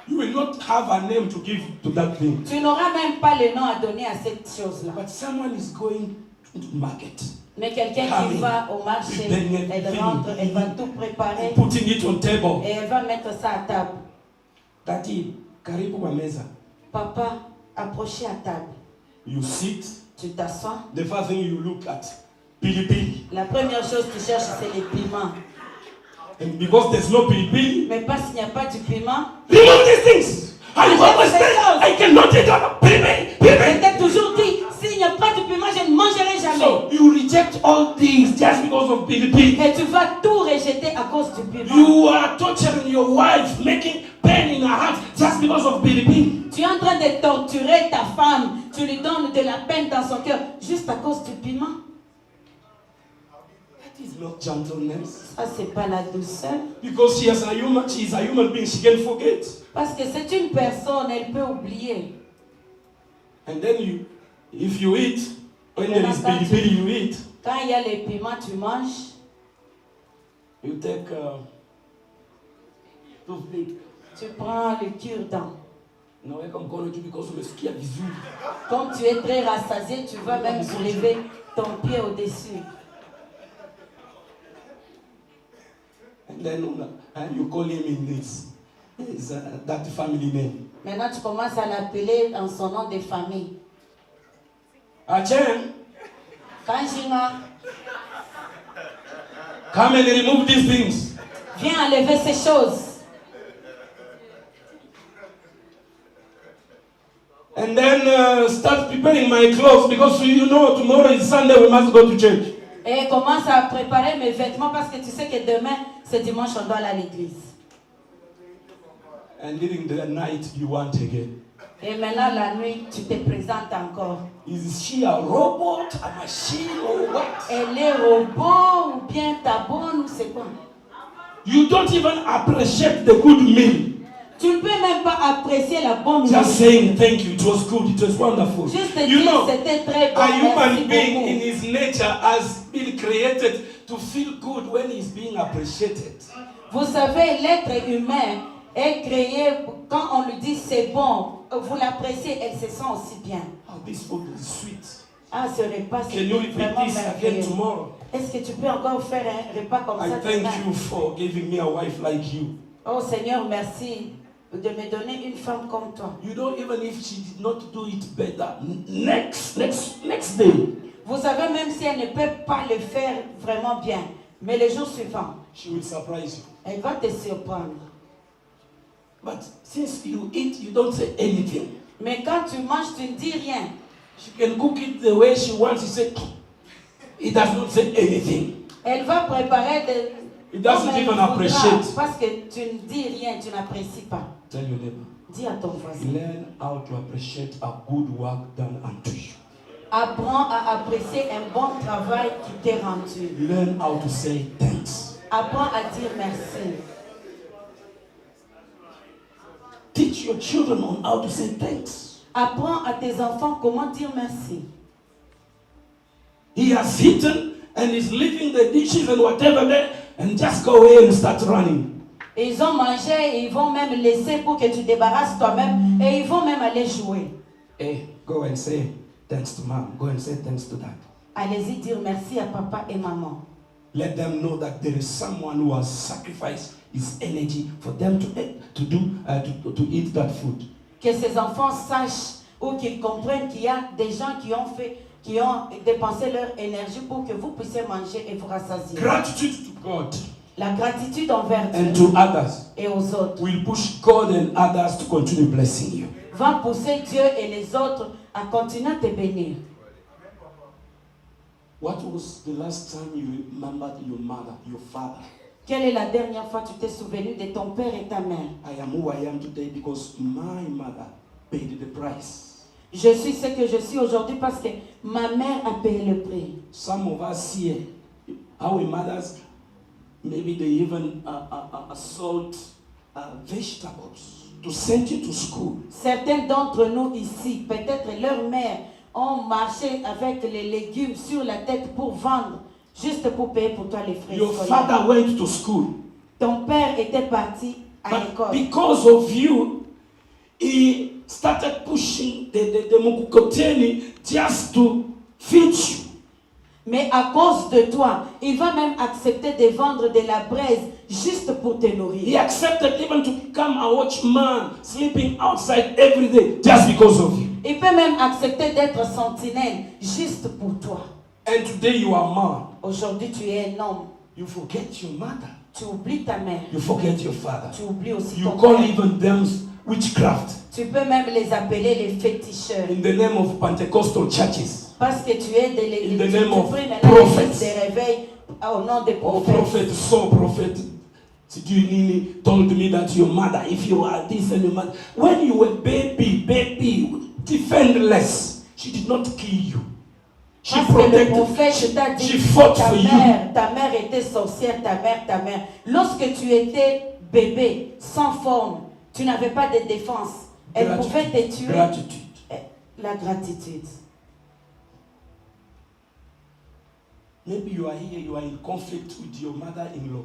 B: You will not have a name to give to that thing.
C: Tu n'auras même pas le nom à donner à cette chose-là.
B: But someone is going to the market,
C: Mais quelqu'un qui va au marché, elle rentre, elle va tout préparer
B: putting it on table.
C: et elle va mettre ça à table.
B: Tati, karibu kwa meza.
C: Papa, approchez à table.
B: You sit.
C: Tu t'assois.
B: The first thing you look at, pilipili.
C: La première chose que tu cherches, c'est les piments.
B: And because there's no pilipili,
C: Mais parce qu'il n'y a pas du piment,
B: remove these things. I always say, I cannot eat on pilipili.
C: j'étais toujours dit, s'il n'y a pas de piment, je ne mangerai jamais.
B: So you reject all things just because of pilipili.
C: Et tu vas tout rejeter à cause du piment.
B: You are torturing your wife, making pain in her heart just because of pilipili.
C: Tu es en train de torturer ta femme. Tu lui donnes de la peine dans son cœur juste à cause du piment.
B: That is not gentleness.
C: Ça, c'est pas la douceur.
B: Because she is a human being, she can forget.
C: Parce que c'est une personne, elle peut oublier.
B: And then if you eat, when there is pilipili, you eat.
C: Quand il y a les piments, tu manges.
B: You take toothpick.
C: Tu prends le cure-dent.
B: Naweka mkono juu because umesikia vizuri.
C: Comme tu es très rassasié, tu vas même soulever ton pied au-dessus.
B: And then you call him in this. Is that family name?
C: Maintenant, tu commences à l'appeler en son nom de famille.
B: Achem,
C: Kanjima,
B: come and remove these things.
C: viens enlever ces choses.
B: And then start preparing my clothes because you know tomorrow is Sunday, we must go to church.
C: Et commence à préparer mes vêtements parce que tu sais que demain, c'est dimanche, on doit aller à l'église.
B: And during the night, you want again.
C: Et maintenant, la nuit, tu te présentes encore.
B: Is she a robot, a machine, or what?
C: Elle est robot ou bien ta bonne ou c'est quoi?
B: You don't even appreciate the good meal.
C: Tu ne peux même pas apprécier la bonne
B: Just
C: nourriture.
B: saying thank you, it was good, it was wonderful.
C: Juste
B: You
C: dire
B: know,
C: c'était très bon.
B: a
C: Merci
B: human being in
C: beaucoup.
B: his nature has been created to feel good when he's being appreciated.
C: Vous savez, l'être humain est créé quand on lui dit c'est bon, vous l'appréciez, elle se sent aussi bien.
B: Oh, this food is sweet.
C: Ah, ce repas, c'est
B: Can you repeat
C: vraiment
B: this again
C: merveilleux.
B: tomorrow?
C: Est-ce que tu peux encore faire un repas comme
B: I
C: ça
B: thank
C: demain?
B: you for giving me a wife like you.
C: Oh Seigneur, merci de me donner une femme comme toi.
B: You know, even if she did not do it better, next day,
C: Vous savez, même si elle ne peut pas le faire vraiment bien, mais le jour suivant,
B: she will surprise you.
C: elle va te surprendre.
B: But since you eat, you don't say anything.
C: Mais quand tu manges, tu ne dis rien.
B: She can cook it the way she wants. She said, it does not say anything.
C: Elle va préparer de...
B: It doesn't
C: comme elle
B: even
C: voudra,
B: appreciate.
C: parce que tu ne dis rien, tu n'apprécies pas.
B: Tell your neighbor.
C: Dis à ton voisin.
B: Learn how to appreciate a good work done unto you.
C: Apprends à apprécier un bon travail qui t'est rendu.
B: Learn how to say thanks.
C: Apprends à dire merci.
B: Teach your children on how to say thanks.
C: Apprends à tes enfants comment dire merci.
B: He has eaten and is leaving the dishes and whatever there and just go away and start running.
C: Et ils ont mangé et ils vont même laisser pour que tu débarrasses toi-même et ils vont même aller jouer.
B: Hey, go and say thanks to mom. Go and say thanks to dad.
C: Allez-y dire merci à papa et maman.
B: Let them know that there is someone who has sacrificed his energy for them to eat that food.
C: Que ces enfants sachent ou qu'ils comprennent qu'il y a des gens qui ont dépensé leur énergie pour que vous puissiez manger et vous rassasier.
B: Gratitude to God
C: La gratitude envers
B: and
C: Dieu
B: to others
C: et aux autres
B: will push God and others to continue blessing you.
C: va pousser Dieu et les autres à continuer à te bénir.
B: What was the last time you remembered your mother, your father?
C: Quelle est la dernière fois que tu t'es souvenu de ton père et ta mère?
B: I am who I am today because my mother paid the price.
C: Je suis ce que je suis aujourd'hui parce que ma mère a payé le prix.
B: Some of us here, our mothers, maybe they even sold vegetables to send you to school.
C: Certains d'entre nous ici, peut-être leurs mères ont marché avec les légumes sur la tête pour vendre, juste pour payer pour toi les frais
B: Your
C: scolaires.
B: father went to school.
C: Ton père était parti à
B: But
C: l'école.
B: because of you, he started pushing the mukokoteni just to feed you.
C: Mais à cause de toi, il va même accepter de vendre de la braise juste pour te
B: He
C: nourrir.
B: accepted even to become a watchman, sleeping outside every day just because of you.
C: Il peut même accepter d'être sentinelle juste pour toi.
B: And today you are man.
C: Aujourd'hui, tu es un homme.
B: You forget your mother.
C: Tu oublies ta mère.
B: You forget your father.
C: Tu oublies aussi
B: You
C: ton
B: call
C: père.
B: even them witchcraft
C: Tu peux même les appeler les féticheurs.
B: in the name of Pentecostal churches.
C: Parce que tu es de
B: In
C: l'église.
B: the
C: Tu
B: name of
C: pries maintenant
B: prophets.
C: l'église des réveils au nom des
B: Oh,
C: prophètes.
B: prophet, so prophet. Sidunini told me that your mother, if you are this and your mother, when you were baby, defenseless, she did not kill you. She
C: Parce que le
B: protected,
C: prophète t'a
B: she
C: dit
B: fought
C: ta
B: for you.
C: mère était sorcière, ta mère. Lorsque tu étais bébé, sans forme, tu n'avais pas de défense. Elle pouvait te tuer.
B: Gratitude.
C: La gratitude.
B: Maybe you are here, you are in conflict with your mother-in-law.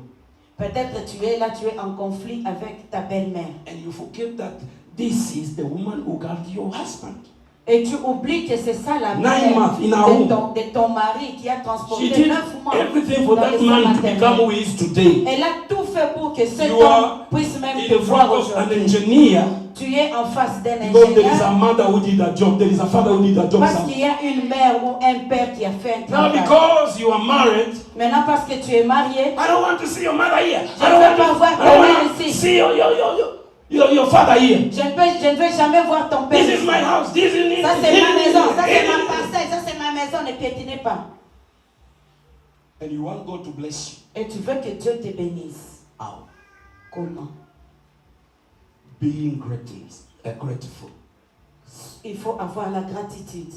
C: Peut-être tu es là, tu es en conflit avec ta belle-mère.
B: And you forget that this is the woman who got your husband.
C: Et tu oublies que c'est ça la
B: 9
C: mère
B: months in a home.
C: de ton mari qui a
B: She
C: transporté
B: did
C: 9 mois
B: everything for
C: dans
B: that
C: les sein
B: man to
C: maternel.
B: become who he is today.
C: Elle a tout fait pour que cet
B: You
C: homme
B: are
C: puisse même
B: in
C: te
B: the
C: voir
B: front of an
C: aujourd'hui.
B: engineer
C: Tu es en face d'un
B: because there is a
C: ingénieur
B: mother who did that job, there is a father who did that job.
C: parce qu'il y a une mère ou un père qui a fait un
B: Now
C: travail.
B: because you are married,
C: Maintenant parce que tu es marié,
B: I don't want to see your mother here.
C: Je
B: I don't
C: veux
B: want
C: pas voir
B: to,
C: ta
B: I don't
C: mère
B: want to
C: ici.
B: see your father here.
C: je ne veux jamais voir ton père.
B: This is my house. This is
C: Ça c'est ma maison, ça c'est ma parcelle, ça c'est ma maison, ne piétinez pas.
B: And you want God to bless you.
C: Et tu veux que Dieu te bénisse.
B: How?
C: Comment?
B: Being grateful.
C: Il faut avoir la gratitude.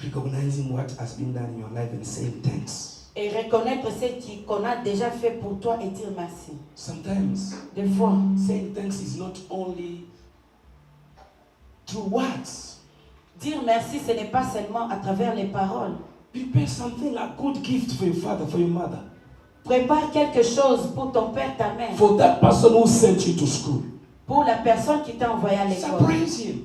B: Recognizing what has been done in your life and saying thanks.
C: Et reconnaître ce qu'on a déjà fait pour toi et dire merci.
B: Sometimes
C: Des fois,
B: saying thanks is not only through words.
C: dire merci, ce n'est pas seulement à travers les paroles.
B: Prepare something, a good gift for your father, for your mother.
C: Prépare quelque chose pour ton père, ta mère.
B: For that person who sent you to school.
C: Pour la personne qui t'a envoyé à l'école.
B: Surprise him.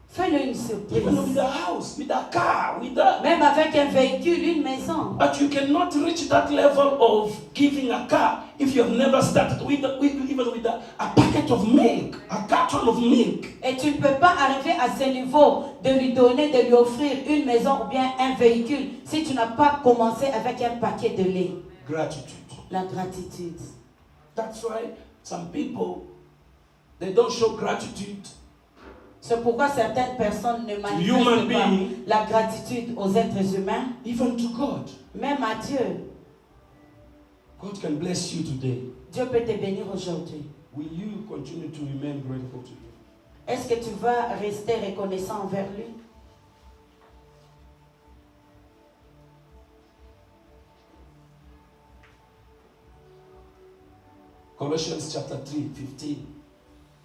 C: Fais-le une
B: Even
C: surprise.
B: with a house, with a car, with a...
C: Même avec un véhicule, une maison.
B: But you cannot reach that level of giving a car if you have never started with a packet of milk, a carton of milk.
C: Et tu ne peux pas arriver à ce niveau de lui donner, de lui offrir une maison ou bien un véhicule si tu n'as pas commencé avec un paquet de lait.
B: Gratitude.
C: La gratitude.
B: That's why some people, they don't show gratitude.
C: C'est pourquoi certaines personnes ne
B: Human
C: manifestent pas
B: being.
C: la gratitude aux êtres humains,
B: Even to God.
C: même à Dieu.
B: God can bless you today.
C: Dieu peut te bénir aujourd'hui.
B: Will you continue to remain grateful to Him?
C: Est-ce que tu vas rester reconnaissant envers lui?
B: Colossians chapter 3:15.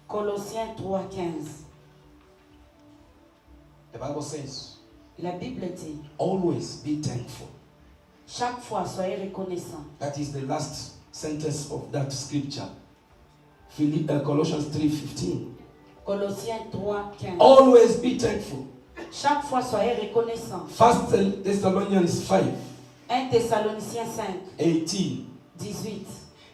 C: Colossiens 3:15.
B: The Bible says,
C: La Bible dit,
B: always be thankful.
C: chaque fois soyez reconnaissant.
B: That is the last sentence of that scripture. Colossians 3:15.
C: Colossiens 3:15.
B: Always be thankful.
C: Chaque fois soyez reconnaissant.
B: 1 Thessalonians 5:18.
C: 1 Thessaloniciens 5, 18.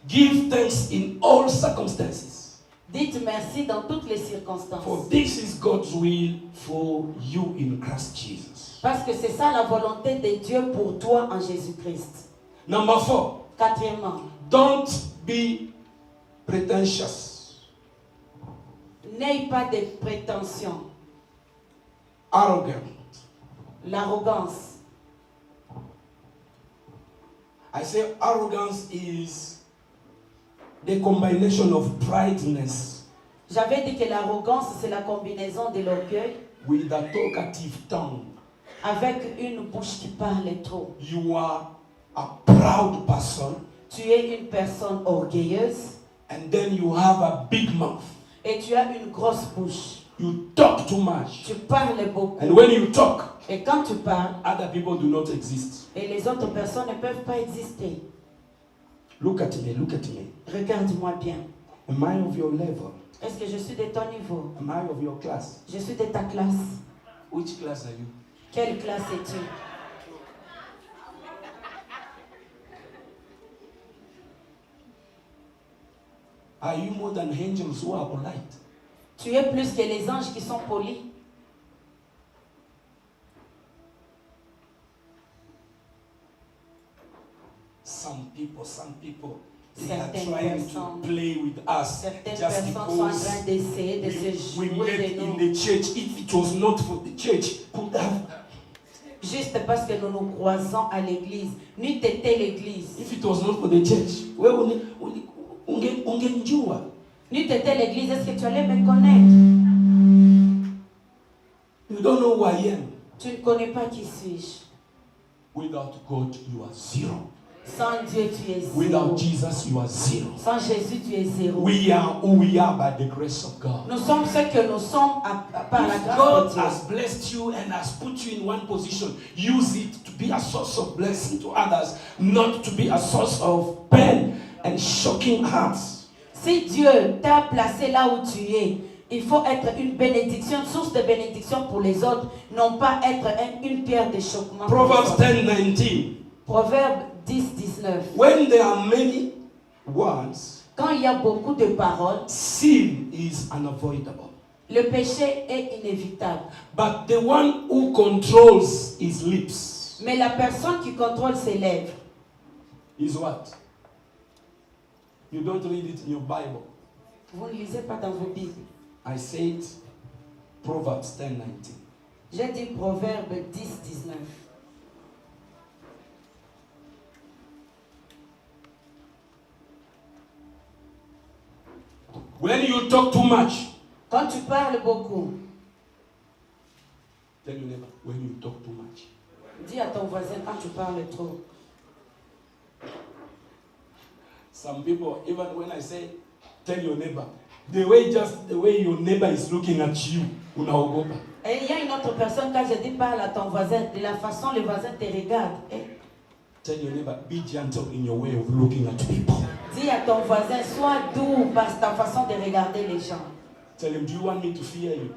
B: Give thanks in all circumstances.
C: Dites merci dans toutes les circonstances.
B: For this is God's will for you in Christ Jesus.
C: Parce que c'est ça la volonté de Dieu pour toi en Jésus-Christ.
B: Number 4.
C: Quatrièmement,
B: Don't be pretentious,
C: n'aie pas de prétention,
B: arrogant.
C: l'arrogance.
B: I say arrogance is the combination of prideness
C: J'avais dit que l'arrogance, c'est la combinaison de l'orgueil
B: with a talkative tongue.
C: avec une bouche qui parle trop.
B: You are a proud person,
C: Tu es une personne orgueilleuse
B: and then you have a big mouth.
C: et tu as une grosse bouche.
B: You talk too much.
C: Tu parles beaucoup.
B: And when you talk,
C: Et quand tu parles,
B: other people do not exist.
C: et les autres personnes ne peuvent pas exister.
B: Look at me, look at me.
C: Regarde-moi bien.
B: Am I of your level?
C: Est-ce que je suis de ton niveau?
B: Am I of your class?
C: Je suis de ta classe.
B: Which class are you?
C: Quelle classe es-tu?
B: Are you more than angels who are polite?
C: Tu es plus que les anges qui sont polis.
B: Some people, they are
C: Certaines
B: trying
C: personnes-
B: to play with us
C: Certaines
B: just
C: personnes sont en
B: because
C: train d'essayer de se
B: we
C: jouer
B: met
C: de
B: in
C: nous.
B: the church. If it was not for the church, could have.
C: Juste parce que nous nous croisons à l'église. N'eût été l'église.
B: If it was not for the church, where ungenjua?
C: N'eût été l'église, est-ce que tu allais me connaître?
B: You don't know who I am.
C: Tu ne connais pas qui suis-je.
B: Without God, you are zero.
C: Sans Dieu, tu es zéro.
B: Without Jesus, you are zero.
C: Sans Jésus, tu es zéro.
B: We are who we are by the grace of God.
C: Nous sommes ce que nous sommes par la
B: If
C: grâce
B: God
C: de Dieu.
B: has blessed you and has put you in one position, use it to be a source of blessing to others, not to be a source of pain and shocking hearts.
C: Si Dieu t'a placé là où tu es, il faut être une bénédiction, une source de bénédiction pour les autres, non pas être une pierre de choquement. pour les
B: Proverbs
C: autres.
B: 10:19.
C: Proverbe 10-19.
B: When there are many words,
C: Quand il y a beaucoup de paroles,
B: sin is unavoidable.
C: le péché est inévitable.
B: But the one who controls his lips
C: Mais la personne qui contrôle ses lèvres,
B: is what? You don't read it in your Bible.
C: vous ne lisez pas dans vos Bibles.
B: I said Proverbs 10:19.
C: J'ai dit Proverbe 10-19.
B: When you talk too much,
C: Quand tu parles beaucoup,
B: tell your neighbor, when you talk too much.
C: dis à ton voisin quand tu parles trop.
B: Some people, even when I say, tell your neighbor, the way your neighbor is looking at you, unaogopa.
C: Et il y a une autre personne, quand je dis parle à ton voisin, de la façon le voisin te regarde.
B: Tell your neighbor, be gentle in your way of looking at people.
C: Dis à ton voisin, sois doux par ta façon de regarder les gens.
B: Tell him, do you want me to fear you?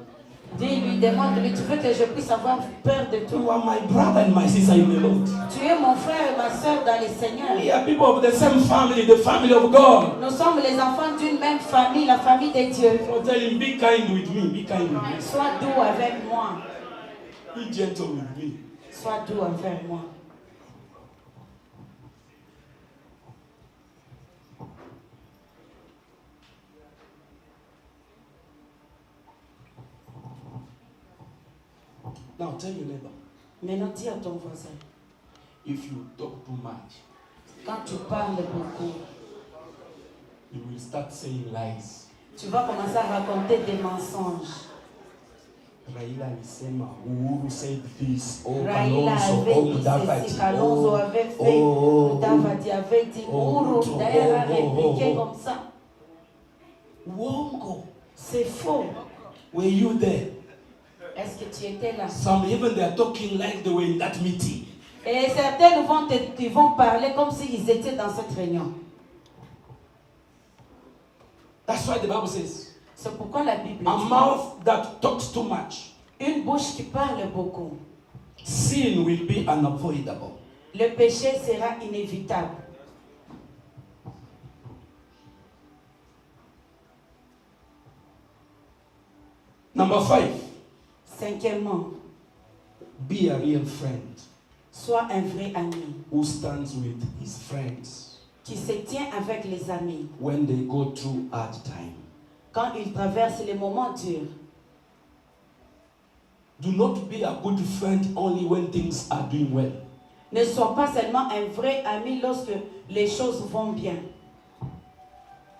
C: Dis-lui, demande-lui, tu veux que je puisse avoir peur de
B: You
C: toi?
B: are my brother and my sister in the Lord.
C: Tu es mon frère et ma soeur dans le Seigneur.
B: We are people of the same family, the family of God.
C: Nous sommes les enfants d'une même famille, la famille de Dieu.
B: So tell him, be kind with me, be kind with me.
C: Sois doux avec moi.
B: Be gentle with me.
C: Sois doux avec moi.
B: Now tell your neighbor,
C: Maintenant, dis à ton voisin,
B: if you talk too much,
C: quand tu parles beaucoup,
B: you will start saying lies.
C: tu vas commencer à raconter des mensonges.
B: Raila alisema, Uhuru said this, oh
C: Raila
B: Kalonzo,
C: avait
B: oh
C: dit
B: Mudavadi,
C: ceci, Kalonzo avait fait, Mudavadi avait dit, Uhuru d'ailleurs a répliqué comme ça.
B: Uongo.
C: C'est faux.
B: Were you there?
C: Est-ce que tu étais là?
B: Some even they are talking like they were in that meeting.
C: Et certains ils vont parler comme s'ils étaient dans cette réunion.
B: That's why the Bible says,
C: C'est pourquoi la Bible
B: a
C: dit,
B: mouth that talks too much,
C: une bouche qui parle beaucoup,
B: sin will be unavoidable.
C: le péché sera inévitable.
B: Number 5,
C: Cinquièmement,
B: be a real friend
C: sois un vrai ami
B: who stands with his friends
C: qui se tient avec les amis
B: when they go through hard time.
C: quand ils traversent les moments durs.
B: Do not be a good friend only when things are doing well.
C: Ne sois pas seulement un vrai ami lorsque les choses vont bien.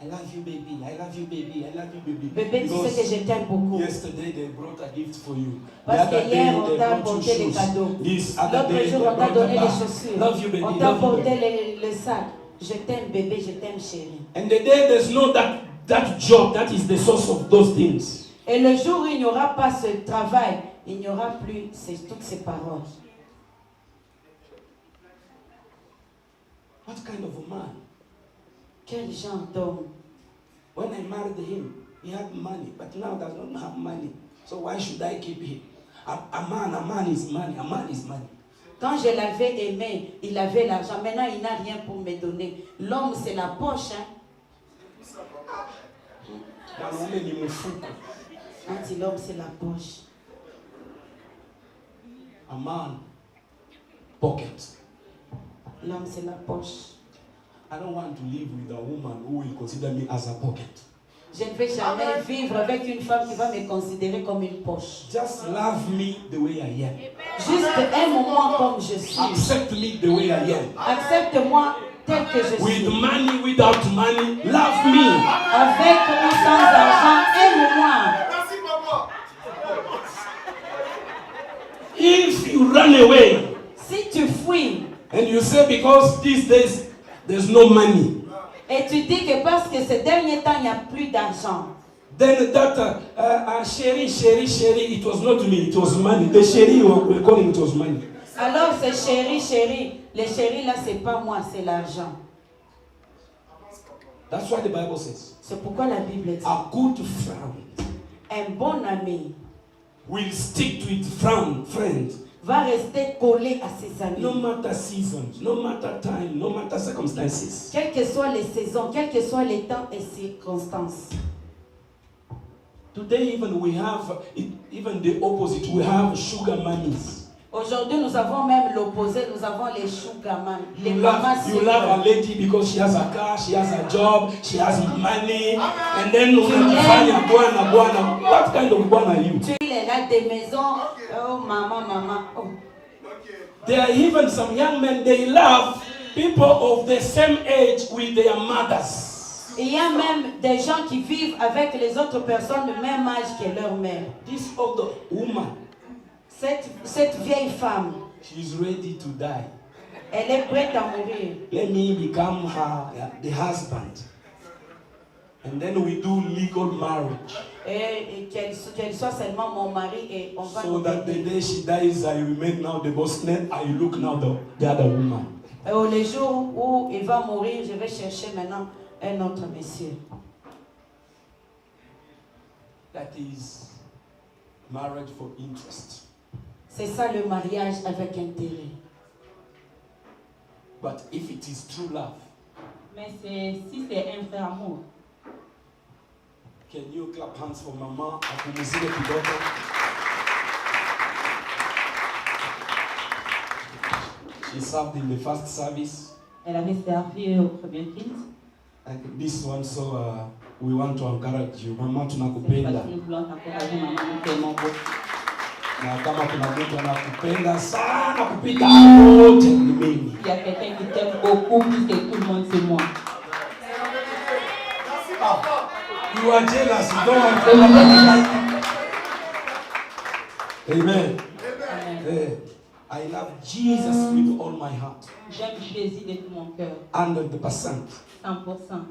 B: I love you, baby. I love you, baby. I love you, baby.
C: Bébé, tu sais que je t'aime beaucoup.
B: Yesterday they brought a gift for you.
C: Parce
B: The
C: que
B: other day
C: hier, on
B: they
C: t'a
B: brought you
C: apporté les
B: shoes.
C: cadeaux.
B: This other
C: L'autre
B: day they
C: jour, on t'a
B: brought a
C: donné les
B: bag.
C: chaussures.
B: Love you, baby.
C: On t'a
B: Love you,
C: apporté
B: baby.
C: le sac. Je t'aime, bébé, je t'aime, chérie.
B: And the day there's no that job, that is the source of those things.
C: Et le jour où il n'y aura pas ce travail, il n'y aura plus toutes ces paroles.
B: What kind of a man?
C: Quel genre d'homme?
B: When I married him, he had money, but now does not have money. So why should I keep him? A man is money. A man is money.
C: Quand je l'avais aimé, il avait l'argent. Maintenant, il n'a rien pour me donner. L'homme, c'est la poche. Hein?
B: Mwanaume ni mfuko.
C: On dit l'homme c'est la poche.
B: A man, pocket.
C: L'homme c'est la poche.
B: I don't want to live with a woman who will consider me as a pocket.
C: Je ne vais jamais vivre avec une femme qui va me considérer comme une poche.
B: Just love me the way I am.
C: Juste aime-moi comme je suis.
B: Accept me the way I am.
C: Accepte-moi tel que je
B: With
C: suis.
B: money, without money, love me.
C: Avec ou sans argent, aime-moi.
B: If you run away
C: Si tu fuis
B: and you say because these days there's no money,
C: et tu dis que parce que ces derniers temps il n'y a plus d'argent,
B: then that sherry, it was not me, it was money. The sherry we're calling it was money.
C: alors c'est chéri. Les chéris là c'est pas moi, c'est l'argent.
B: That's what the Bible says.
C: C'est pourquoi la Bible dit
B: A good friend
C: un bon ami
B: will stick to its friend.
C: va rester collé à ses amis.
B: No matter seasons, no matter time, no matter circumstances.
C: Quelles que soient les saisons, quels que soient les temps et circonstances.
B: Today even we have, even the opposite, we have sugar mummies.
C: Aujourd'hui, nous avons même l'opposé, nous avons les sugar mama, les
B: You
C: mamas
B: love a lady because she has a car, she has a job, she has money, and then unamfanya bwana. What kind of bwana are you?
C: Tu es là des maisons, oh maman, oh.
B: There are even some young men, they love people of the same age with their mothers.
C: Il y a même des gens qui vivent avec les autres personnes de même âge que leur mère.
B: This older woman,
C: Cette vieille femme,
B: she's ready to die.
C: elle est prête à mourir.
B: Let me become the husband. And then we do legal marriage.
C: Et qu'elle soit seulement mon mari et on va
B: So
C: nous
B: that the
C: aider.
B: day she dies, I remain now the boss. I look now the other woman.
C: Et les jours où il va mourir, je vais chercher maintenant un autre monsieur.
B: That is marriage for interest.
C: C'est ça le mariage avec intérêt.
B: But if it is true love,
D: Mais si c'est un vrai amour,
B: can you clap hands for Mama Apumzile kidogo? She served in the first service.
D: elle avait servi au premier culte.
B: And this one, so we want to encourage you. Mama
D: Cette fois-ci,
B: tunakupenda.
D: nous voulons t'encourager, maman, nous t'aimons beaucoup.
B: Na kama kuna mtu anakupenda sana kupita wote ni mimi.
D: Il y a quelqu'un qui t'aime beaucoup plus que tout le monde, c'est moi.
B: You are jealous, you don't want
D: Je vous aime.
B: Amen.
D: Amen.
B: Eh, I love Jesus with all my heart.
D: J'aime Jésus de tout mon cœur,
B: 100%.
D: 100%.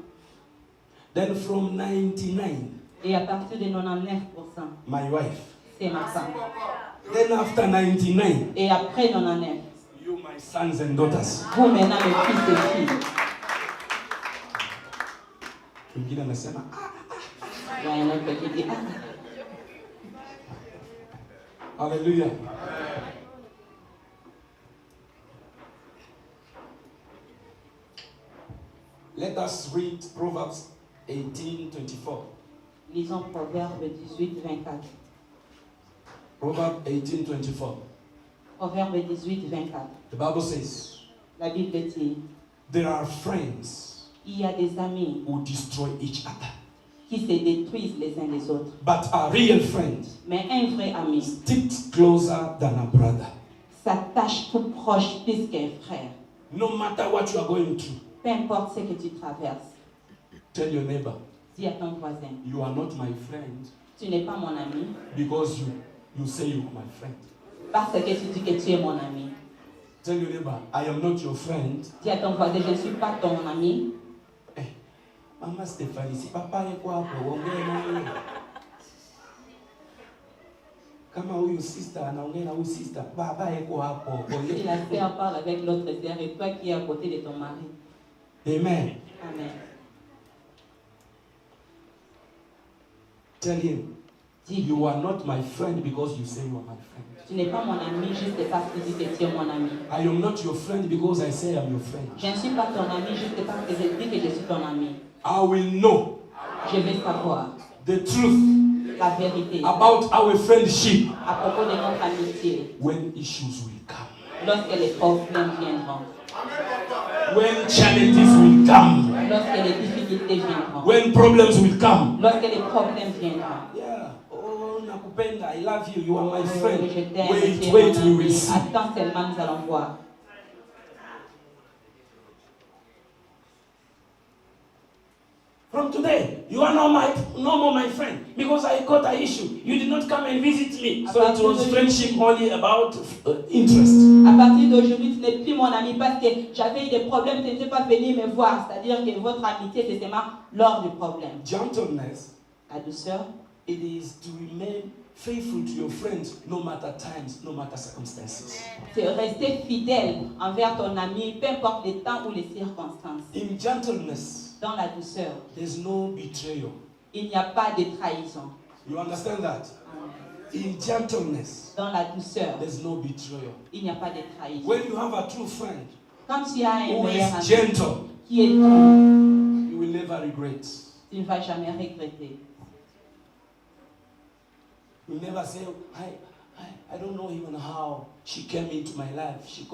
B: Then from 99,
D: Et à partir de 99%,
B: my wife.
D: c'est ma femme.
B: Then after 99,
D: Et après 99,
B: you my sons and daughters.
D: vous maintenant mes fils et filles.
B: Mwingine anasema,
D: Il y a un autre qui dit,
B: hallelujah. Let us read Proverbs 18:24.
D: lisons Proverbe 18, 24.
B: Proverbs 18:24.
D: Proverbe 18, 24.
B: The Bible says,
D: La Bible dit,
B: there are friends
D: il y a des amis
B: who destroy each other,
D: qui se détruisent les uns les autres.
B: but a real friend
D: Mais un vrai ami
B: sticks closer than a brother.
D: s'attache tout proche plus qu'un frère.
B: No matter what you are going through,
D: Peu importe ce que tu traverses,
B: tell your neighbor,
D: dis à ton voisin,
B: you are not my friend
D: tu n'es pas mon ami
B: because you say you are my friend.
D: parce que tu dis que tu es mon ami.
B: Tell your neighbor, I am not your friend.
D: Dis à ton voisin, je ne suis pas ton ami.
B: Mama Stephanie, si papa yuko hapo, ongea naye. Kama huyu sister anaongea na huyu sister, baba yuko hapo,
D: Si la
B: ongea.
D: sœur parle avec l'autre sœur et toi qui es à côté de ton mari.
B: Amen.
D: Amen.
B: Tell him,
D: Dis,
B: you are not my friend because you say you are my friend.
D: tu n'es pas mon ami juste parce que tu dis que tu es mon ami.
B: I am not your friend because I say I am your friend.
D: Je ne suis pas ton ami juste parce que je dis que je suis ton ami.
B: I will know
D: Je vais savoir
B: the truth
D: la vérité
B: about our friendship
D: à propos de notre amitié
B: when issues will come,
D: lorsque les problèmes viendront,
B: when challenges will come,
D: lorsque les difficultés viendront,
B: when problems will come.
D: lorsque les problèmes viendront.
B: Yeah. Oh, nakupenda, I love you. You are my
D: Je
B: friend.
D: t'aime,
B: Wait,
D: tu es
B: wait,
D: mon
B: we
D: ami.
B: will see.
D: Attends seulement, nous allons voir.
B: From today, you are no more my friend because I got an issue. You did not come and visit me. So it was friendship only about interest.
D: À partir d'aujourd'hui, tu n'es plus mon ami parce que j'avais eu des problèmes, tu n'étais pas venu me voir. C'est-à-dire que votre amitié, c'est seulement lors du problème.
B: Gentleness,
D: La douceur,
B: it is to remain faithful to your friends no matter times, no matter circumstances.
D: c'est rester fidèle envers ton ami, peu importe les temps ou les circonstances.
B: In gentleness,
D: Dans la douceur,
B: there's no betrayal.
D: il n'y a pas de trahison.
B: You understand that? In gentleness,
D: Dans la douceur,
B: there's no betrayal.
D: il n'y a pas de trahison.
B: When you have a true friend
D: Quand tu as un
B: who
D: meilleur
B: is
D: ami
B: gentle,
D: qui est doux,
B: you will never regret.
D: tu ne vas jamais regretter.
B: You never say, I don't know even how she came into my life. She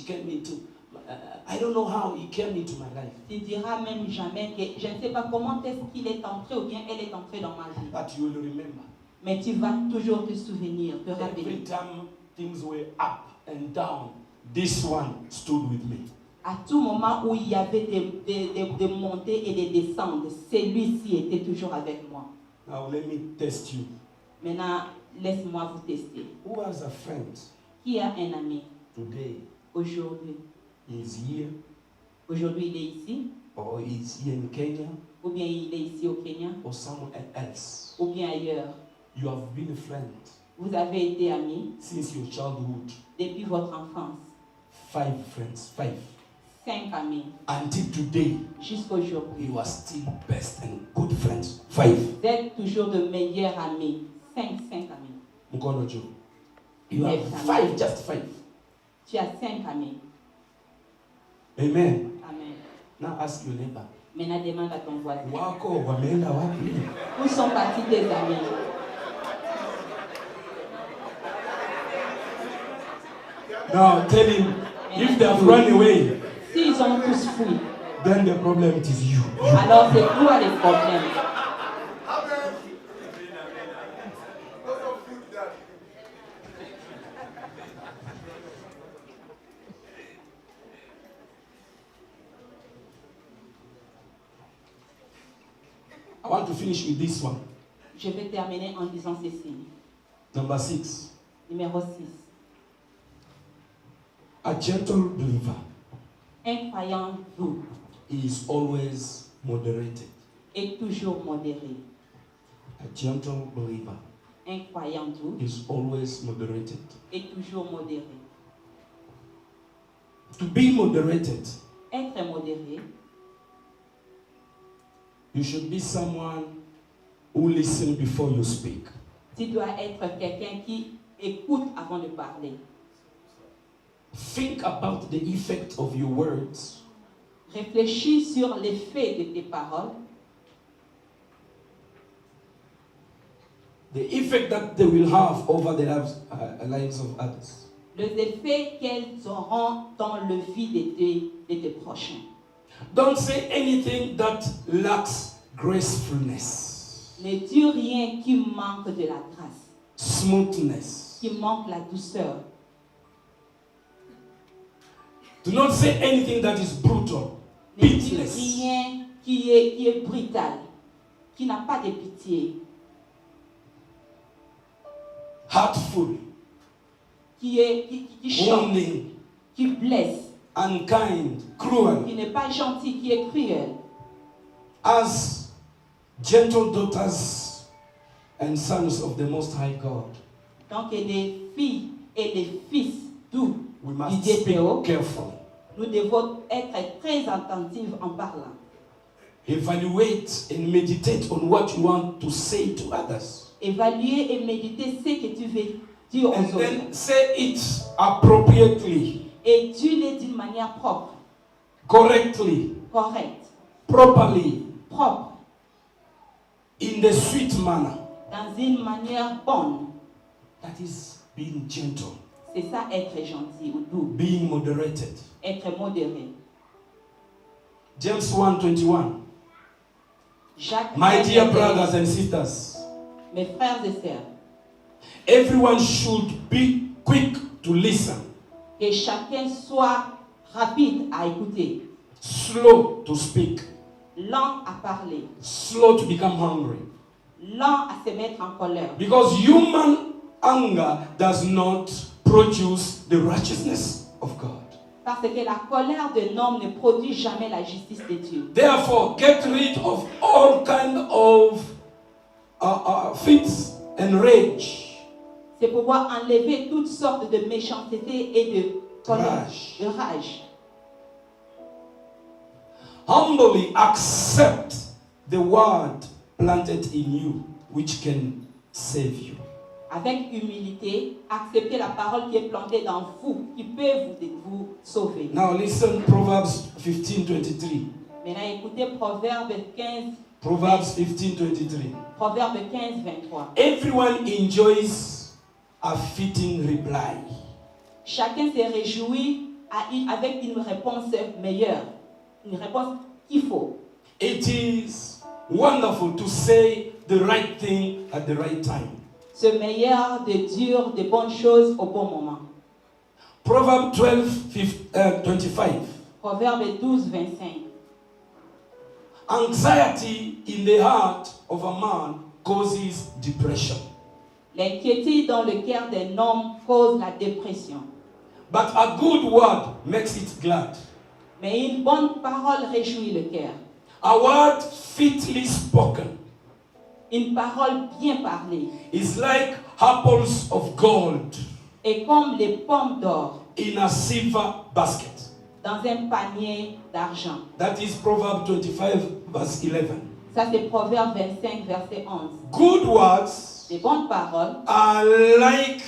B: came into, I don't know how he came into my life.
D: Tu diras même jamais que je ne sais pas comment est-ce qu'il est entré ou bien elle est entrée dans ma vie.
B: But you will remember.
D: Mais tu vas toujours te souvenir, te
B: Every
D: rappeler.
B: time things were up and down, this one stood with me.
D: À tout moment où il y avait des montées et des descentes, celui-ci était toujours avec moi.
B: Now let me test you.
D: Maintenant, laisse-moi vous tester.
B: Who has a friend
D: Qui a un ami
B: today?
D: aujourd'hui?
B: He is here
D: Aujourd'hui, il est ici,
B: or he is here in Kenya
D: ou bien il est ici au Kenya,
B: or somewhere else.
D: ou bien ailleurs.
B: You have been a friend
D: Vous avez été amis
B: since your childhood.
D: depuis votre enfance.
B: 5 friends, 5.
D: 5 amis.
B: Until today,
D: Jusqu'aujourd'hui.
B: you are still best and good friends. 5.
D: Vous êtes toujours de meilleurs amis. 5 amis.
B: Mukono Joe. You have 5, just 5.
D: Tu as 5 amis.
B: Amen.
D: Amen.
B: Now ask your neighbor.
D: Maintenant, demande à ton voisin.
B: Wako wameenda wapi?
D: Où sont partis tes amis?
B: Now tell him, if they have run away,
D: S'ils ont tous fui,
B: then the problem it is you.
D: alors c'est toi les problèmes.
B: I want to finish with this one.
D: Je vais terminer en disant ceci.
B: Number 6.
D: Numéro 6.
B: A gentle believer
D: Un croyant doux
B: is always moderated.
D: est toujours modéré.
B: A gentle believer
D: Un croyant doux
B: is always moderated.
D: est toujours modéré.
B: To be moderated,
D: Être modéré,
B: you should be someone who listens before you speak.
D: tu dois être quelqu'un qui écoute avant de parler.
B: Think about the effect of your words.
D: Réfléchis sur l'effet de tes paroles,
B: The effect that they will have over the lives of others.
D: les effets qu'elles auront dans le vie de tes prochains.
B: Don't say anything that lacks gracefulness,
D: Ne dis rien qui manque de la grâce,
B: smoothness.
D: qui manque la douceur.
B: Do not say anything that is brutal,
D: Ne dis
B: pitiless,
D: rien qui est brutal, qui n'a pas de pitié,
B: hurtful,
D: qui chante,
B: wounding,
D: qui blesse,
B: unkind, cruel.
D: qui n'est pas gentil, qui est cruel.
B: As gentle daughters and sons of the Most High God,
D: Donc les filles et les fils doux
B: we
D: du
B: must
D: Dieu
B: speak
D: Théo,
B: carefully.
D: nous devons être très attentifs en parlant.
B: Evaluate and meditate on what you want to say to others.
D: Évaluer et méditer ce que tu veux dire aux
B: And
D: autres.
B: then say it appropriately,
D: Et dis-le d'une manière propre,
B: correctly,
D: correcte,
B: properly.
D: propre.
B: in the sweet manner.
D: dans une manière bonne.
B: That is being gentle,
D: C'est ça être gentil ou doux,
B: being moderated.
D: être modéré.
B: James 1:21.
D: Jacques,
B: My dear brothers and sisters,
D: mes frères et sœurs,
B: everyone should be quick to listen,
D: que chacun soit rapide à écouter,
B: slow to speak,
D: lent à parler,
B: slow to become hungry.
D: lent à se mettre en colère.
B: Because human anger does not produce the righteousness of God.
D: Parce que la colère d'un homme ne produit jamais la justice de Dieu.
B: Therefore, get rid of all kind of fits and rage.
D: C'est pouvoir enlever toutes sortes de méchanceté et de colère,
B: Rage.
D: de rage.
B: Humbly accept the word planted in you, which can save you.
D: Avec humilité, acceptez la parole qui est plantée dans vous, qui peut vous sauver.
B: Now listen, Proverbs 15:23.
D: Maintenant, écoutez Proverbe 15,
B: Proverbs 15:23.
D: Proverbe 15, 23.
B: Everyone enjoys a fitting reply.
D: Chacun se réjouit avec une réponse meilleure, une réponse qu'il faut.
B: It is wonderful to say the right thing at the right time.
D: Ce meilleur de dire de bonnes choses au bon moment.
B: Proverbs 12:25.
D: Proverbe 12, 25.
B: Anxiety in the heart of a man causes depression,
D: L'inquiétude dans le cœur d'un homme cause la dépression.
B: but a good word makes it glad.
D: Mais une bonne parole réjouit le cœur.
B: A word fitly spoken
D: Une parole bien parlée
B: is like apples of gold
D: est comme les pommes d'or
B: in a silver basket.
D: dans un panier d'argent.
B: That is Proverbs 25 verse 11.
D: Ça, c'est Proverbe 25, verset 11.
B: Good words
D: Les bonnes paroles
B: are like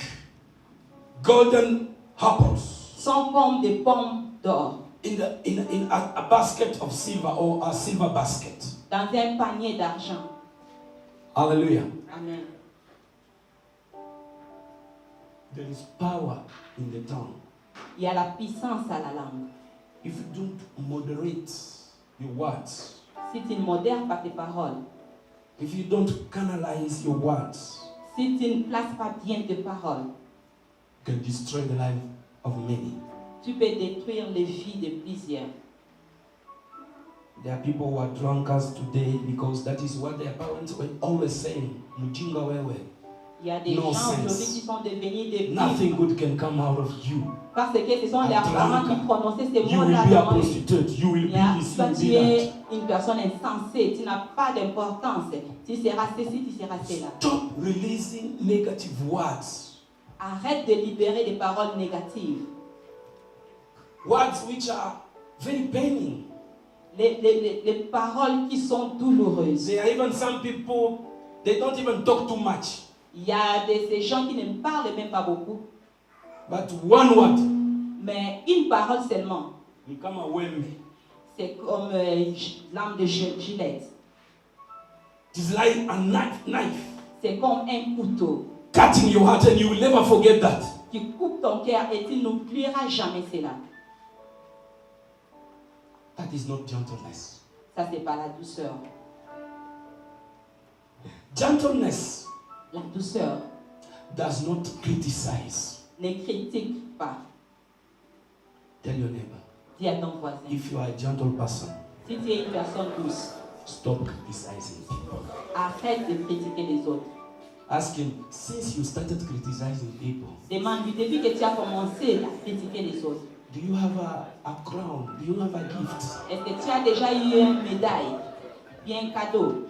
B: golden apples
D: sont comme des pommes d'or
B: in a basket of silver or a silver basket.
D: dans un panier d'argent.
B: Hallelujah.
D: Amen.
B: There is power in the tongue.
D: Il y a la puissance à la langue.
B: If you don't moderate your words,
D: Si tu ne modères pas tes paroles,
B: if you don't canalize your words,
D: si tu ne places pas bien tes paroles,
B: you can destroy the life of many.
D: tu peux détruire les vies de plusieurs.
B: There are people who are drunkards today because that is what their parents were always saying. Mujinga wewe.
D: Il y a des
B: Nonsense.
D: gens aujourd'hui qui sont devenus des
B: Nothing
D: pires
B: good can come out of you.
D: parce que ce sont leurs parents qui prononçaient ces
B: You will
D: mots-là.
B: be a
D: dans eux.
B: prostitute. You will
D: Il y a-
B: be this,
D: Toi,
B: you
D: tu
B: will be
D: es
B: that.
D: une personne insensée, tu n'as pas d'importance. Tu seras ceci, tu seras cela.
B: Stop releasing negative words.
D: Arrête de libérer des paroles négatives.
B: Words which are very paining.
D: Les paroles qui sont douloureuses.
B: There are even some people, they don't even talk too much.
D: Il y a ces gens qui ne parlent même pas beaucoup,
B: But one word,
D: mais une parole seulement.
B: you come away.
D: C'est comme lame de gilette.
B: It is like a knife
D: C'est comme un couteau
B: cutting your heart, and you will never forget that.
D: qui coupe ton cœur et tu n'oublieras jamais cela.
B: That is not gentleness.
D: Ça, c'est pas la douceur.
B: Gentleness
D: La douceur
B: does not criticize.
D: ne critique pas.
B: Tell your neighbor,
D: Dis à ton voisin.
B: if you are a gentle person,
D: Si tu es une personne douce,
B: stop criticizing people.
D: arrête de critiquer les autres.
B: Ask him, since you started criticizing people,
D: Demande-lui, depuis que tu as commencé à critiquer les autres,
B: do you have a crown? Do you have a gift?
D: est-ce que tu as déjà eu une médaille, bien un cadeau?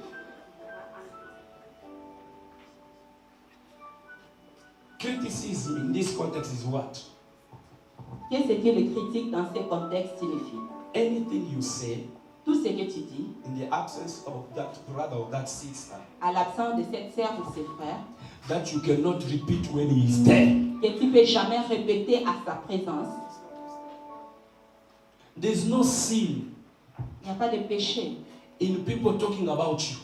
B: Criticism in this context is what?
D: Qu'est-ce que le critique dans ces contextes signifie?
B: Anything you say
D: Tout ce que tu dis,
B: in the absence of that brother or that sister
D: à l'absence de cette sœur ou ses frères,
B: that you cannot repeat when he is there.
D: que tu ne peux jamais répéter à sa présence,
B: There's no sin
D: il n'y a pas de péché
B: in people talking about you.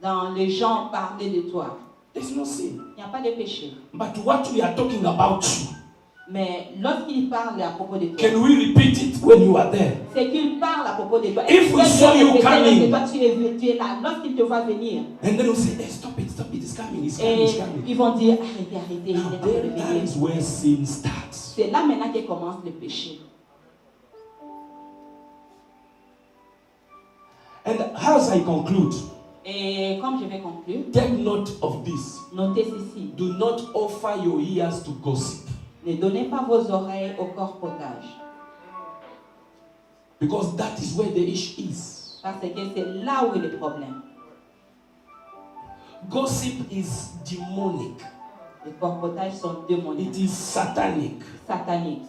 D: dans les gens parler de toi.
B: There's no sin.
D: Il n'y a pas de péché.
B: But what we are talking about you,
D: Mais lorsqu'il parle à propos de toi,
B: can we repeat it when you are there?
D: c'est qu'il parle à propos de toi.
B: If we saw you coming,
D: toi, tu es là. Lorsqu'il te voit venir,
B: and then we say, hey, stop it, it's coming, it's coming,
D: et
B: it's coming.
D: ils vont dire, arrêtez, il est en
B: Now,
D: train de
B: that
D: venir.
B: is where sin starts.
D: C'est là maintenant que commence le péché.
B: And as I conclude,
D: Et comme je vais conclure,
B: take note of this.
D: notez ceci.
B: Do not offer your ears to gossip,
D: Ne donnez pas vos oreilles au corpotage.
B: because that is where the issue is.
D: Parce que c'est là où est le problème.
B: Gossip is demonic.
D: Les corpotages sont démoniaques,
B: It is satanic.
D: sataniques.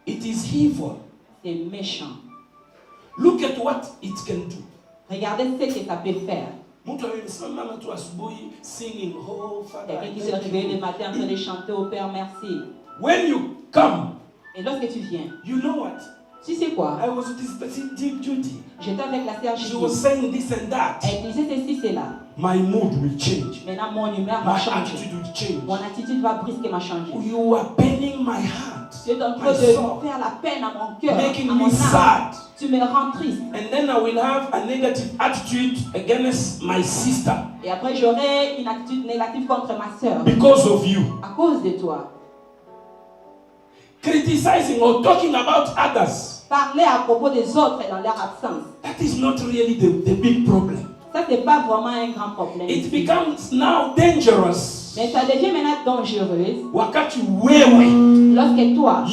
B: It is evil.
D: C'est méchant.
B: Look at what it can do.
D: Regardez ce que ça peut faire.
B: Mtu amesimama tu asubuhi singing, oh Father,
D: Quelqu'un
B: I
D: qui se
B: thank
D: réveille le
B: you.
D: matin en train de chanter au Père merci.
B: When you come,
D: Et lorsque tu viens,
B: you know what?
D: tu sais quoi?
B: I was with this person, Deep Judy.
D: J'étais avec la sœur
B: She
D: Julie.
B: was saying this and that.
D: Elle disait ceci, cela.
B: My mood will change.
D: Maintenant, mon humeur va
B: My
D: changer.
B: attitude will change.
D: Mon attitude va brusquement changer.
B: You are paining my heart,
D: Tu es en train
B: my
D: de
B: soul,
D: faire la peine à mon cœur,
B: making
D: à mon
B: me
D: âme.
B: sad.
D: Tu me rends triste.
B: And then I will have a negative attitude against my sister
D: Et après, j'aurai une attitude négative contre ma sœur.
B: because of you.
D: À cause de toi.
B: Criticizing or talking about others,
D: Parler à propos des autres dans leur absence.
B: that is not really the big problem.
D: Ça, c'est pas vraiment un grand problème.
B: It becomes now dangerous.
D: Mais ça devient maintenant dangereuse
B: Wakati wewe,
D: lorsque toi,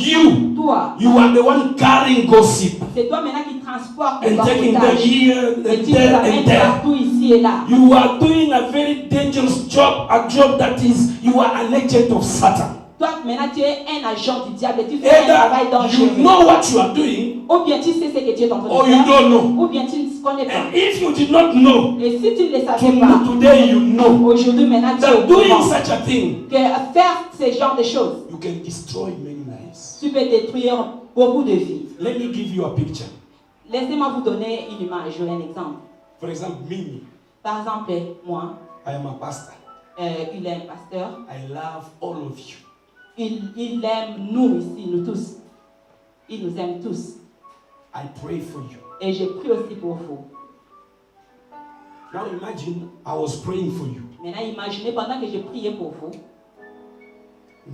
B: you are the one carrying gossip
D: c'est toi maintenant qui transportes le
B: and taking them
D: corpotage.
B: here
D: Et
B: and
D: tu les
B: there and
D: amènes
B: there.
D: partout ici et là.
B: You are doing a very dangerous job, a job that is, you are an agent of Satan.
D: Toi, maintenant, tu es un agent du diable et tu fais un travail
B: Either
D: dangereux.
B: you know what you are doing,
D: Ou bien tu sais ce que tu es en train
B: or
D: de
B: you
D: faire.
B: don't know.
D: Ou bien tu ne connais pas.
B: And if you did not know,
D: Et si tu ne le savais pas,
B: today you know
D: aujourd'hui, maintenant, tu es
B: that
D: au
B: doing
D: courant
B: such a thing,
D: que faire ce genre de choses,
B: you can destroy many lives.
D: tu peux détruire beaucoup de vies.
B: Let me give you a picture.
D: Laissez-moi vous donner une image ou un exemple.
B: For example, me,
D: Par exemple, moi,
B: I am a pastor.
D: il est un pasteur.
B: I love all of you.
D: Il aime nous ici, nous tous. Il nous aime tous.
B: I pray for you.
D: Et je prie aussi pour vous.
B: Now imagine I was praying for you.
D: Maintenant, imaginez pendant que je priais pour vous.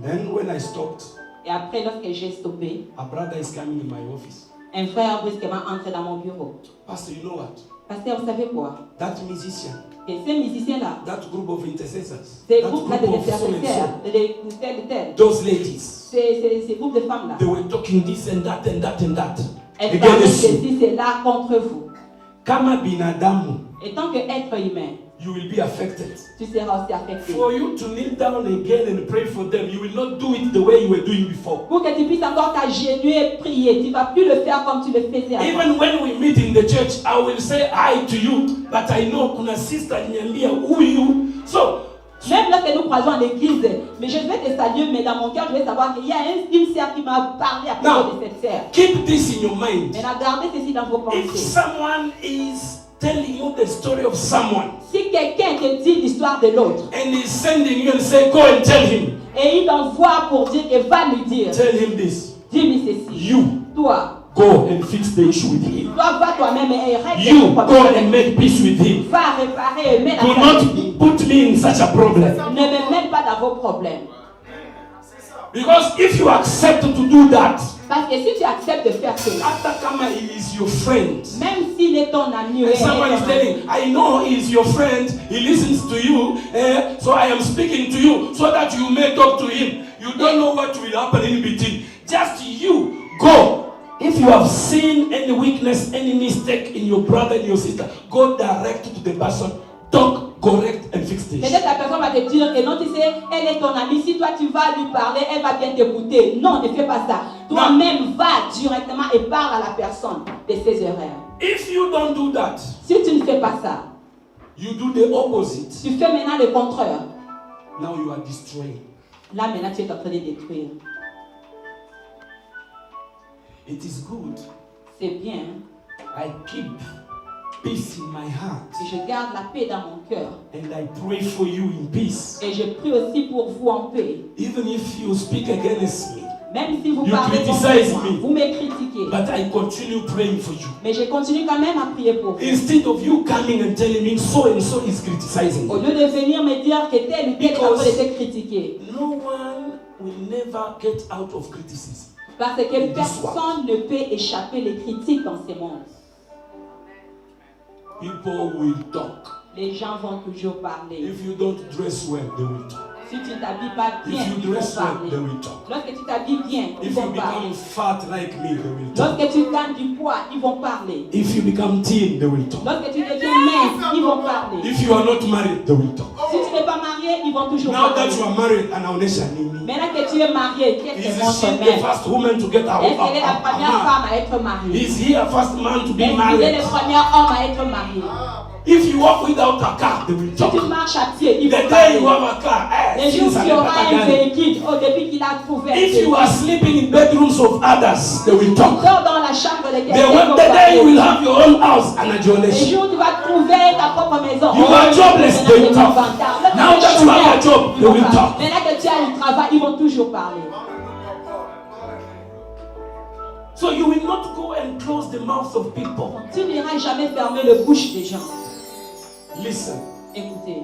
B: Then when I stopped,
D: Et après, lorsque j'ai stoppé,
B: a brother is coming in my office.
D: un frère brusquement entre dans mon bureau.
B: Pastor, you know what?
D: Pasteur, vous savez quoi?
B: That musician,
D: Et ces musiciens-là,
B: that group of intercessors,
D: ces
B: that
D: groupes-là
B: group
D: de
B: of so and
D: intercesseurs,
B: so,
D: de tel,
B: those ladies,
D: ces groupes de femmes-là,
B: they were talking this and that and that and that
D: elles parlent de
B: against you.
D: ceci, c'est là contre vous.
B: Kama binadamu,
D: Et tant qu'être humain,
B: you will be affected.
D: tu seras aussi affecté.
B: For you to kneel down again and pray for them, you will not do it the way you were doing before.
D: Pour que tu puisses encore t'agenouiller et prier, tu ne vas plus le faire comme tu le faisais avant.
B: Even when we meet in the church, I will say hi to you, but I know kuna sister aliniambia huyu. So,
D: Même lorsque nous croisons à l'église, mais je vais te saluer, mais dans mon cœur, je vais savoir qu'il y a une sœur qui m'a parlé à propos de cette sœur.
B: keep this in your mind.
D: Maintenant, gardez ceci dans vos
B: If
D: pensées.
B: someone is telling you the story of someone
D: Si quelqu'un te dit l'histoire de l'autre,
B: and is sending you and say, go and tell him,
D: et il t'envoie pour dire, et va lui dire,
B: tell him this.
D: dis-lui ceci.
B: You
D: Toi,
B: go and fix the issue with him.
D: toi, va toi-même et règle
B: You
D: ton
B: go
D: problème.
B: and make peace with him.
D: Va réparer et mets la
B: Do
D: paix.
B: not put me in such a problem.
D: Ne me mets pas dans vos problèmes.
B: Because if you accept to do that,
D: Parce que si tu acceptes de faire cela,
B: after Kama he is your friend.
D: même s'il est ton ami,
B: And someone is telling, I know he is your friend, he listens to you, so I am speaking to you so that you may talk to him. You don't know what will happen in between. Just you go. If you have seen any weakness, any mistake in your brother and your sister, go direct to the person, talk, correct, and fix the issue.
D: peut-être la personne va te dire que non, tu sais, elle est ton amie. Si toi tu vas lui parler, elle va bien t'écouter. Non, ne fais pas ça. Toi-même, va directement et parle à la personne de ses erreurs.
B: If you don't do that,
D: Si tu ne fais pas ça,
B: you do the opposite.
D: tu fais maintenant le contraire.
B: Now you are destroying.
D: Là, maintenant, tu es en train de détruire.
B: It is good.
D: C'est bien.
B: I keep peace in my heart.
D: Et je garde la paix dans mon cœur.
B: And I pray for you in peace.
D: Et je prie aussi pour vous en paix.
B: Even if you speak against me,
D: Même si vous
B: You
D: parlez contre
B: criticize
D: moi,
B: me.
D: vous me critiquez.
B: but I continue praying for you.
D: Mais je continue quand même à prier pour vous.
B: Instead of you coming and telling me so and so is criticizing
D: Au
B: me.
D: lieu de venir me dire que tel ou tel est en train de
B: Because-
D: te critiquer.
B: No one will never get out of criticism.
D: Parce que personne ne peut échapper les critiques dans ce monde.
B: People will talk.
D: Les gens vont toujours parler.
B: If you don't dress well, they will talk.
D: Si tu ne t'habilles pas bien,
B: If you
D: ils vont
B: dress well,
D: parler.
B: they will talk.
D: Lorsque tu t'habilles bien, ils
B: If
D: vont
B: you
D: parler.
B: become fat like me, they will talk.
D: Lorsque tu gagnes du poids, ils vont parler.
B: If you become thin, they will talk.
D: Lorsque tu deviens mince, ils vont parler.
B: If you are not married, they will talk.
D: Si tu n'es pas marié, ils vont toujours
B: Now that
D: parler.
B: you are married, anaonesha nini?
D: Maintenant que tu es marié, qu'est-ce
B: Is
D: que montre
B: she the
D: même?
B: first woman to get
D: Est-ce qu'elle est la première
B: a
D: femme à être mariée?
B: Is he a first man to be
D: Est-ce qu'il est
B: married?
D: le premier homme à être marié?
B: If you walk without a car, they will
D: Si
B: talk.
D: tu marches à pied, ils
B: The
D: vont
B: day
D: parler.
B: you have a car,
D: Les jours
B: since
D: où
B: I
D: tu auras
B: never
D: un
B: got it.
D: véhicule, depuis qu'il a trouvé un
B: If you
D: véhicule,
B: are sleeping in bedrooms of others, they will
D: tu
B: talk.
D: dors dans la chambre de
B: The
D: quelqu'un.
B: day you will have your own house and a
D: Les
B: donation.
D: jours où tu vas trouver ta propre maison.
B: You are jobless, they will talk. Now that you have a job, they will talk.
D: Maintenant que tu as le travail, ils vont toujours parler.
B: So you will not go and close the mouths of people.
D: Tu n'iras jamais fermer le bouche des gens.
B: Listen,
D: Écoutez,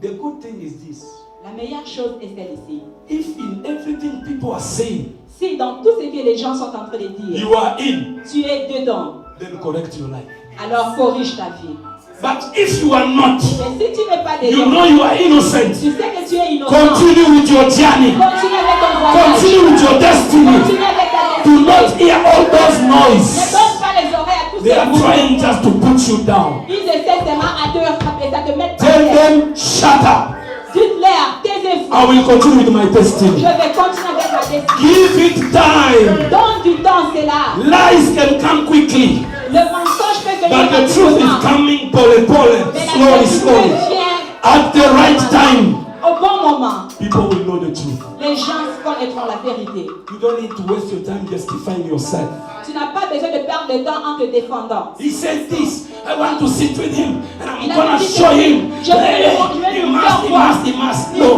B: the good thing is this.
D: la meilleure chose est celle-ci.
B: If in everything people are saying,
D: Si dans tout ce que les gens sont en train de dire,
B: you are in,
D: tu es dedans,
B: then correct your life.
D: alors corrige ta vie.
B: But if you are not,
D: Mais si tu n'es pas
B: you
D: dedans,
B: know you are innocent.
D: tu sais que tu es innocent.
B: Continue with your journey.
D: Continue avec ton voyage.
B: Continue with your destiny.
D: Continue avec ta
B: Do
D: destinée.
B: not hear all those
D: Ne
B: noise.
D: donne pas les oreilles à tous
B: They
D: ces
B: are
D: bruits.
B: trying just to put you down.
D: Ils essaient seulement à te rattraper, à te mettre par
B: Tell
D: terre.
B: them, shut up.
D: Dites-leur, taisez-vous.
B: I will continue with my
D: Je
B: destiny.
D: vais continuer avec ma destinée.
B: Give it time.
D: Donne du temps, c'est là.
B: Lies can come quickly,
D: Le mensonge peut venir
B: but the truth is
D: rapidement.
B: coming pole pole,
D: Mais la
B: slowly,
D: vérité
B: slowly.
D: vient
B: At the right time,
D: au bon moment.
B: people will know the truth.
D: Les gens connaîtront la vérité.
B: You don't need to waste your time justifying yourself.
D: Tu n'as pas besoin de perdre le temps en te défendant.
B: He said this. I want to sit with him, and I'm
D: Il a
B: gonna
D: dit
B: show him.
D: je vais
B: He
D: le
B: must,
D: faire
B: he
D: voir.
B: must, he must.
D: Il
B: No,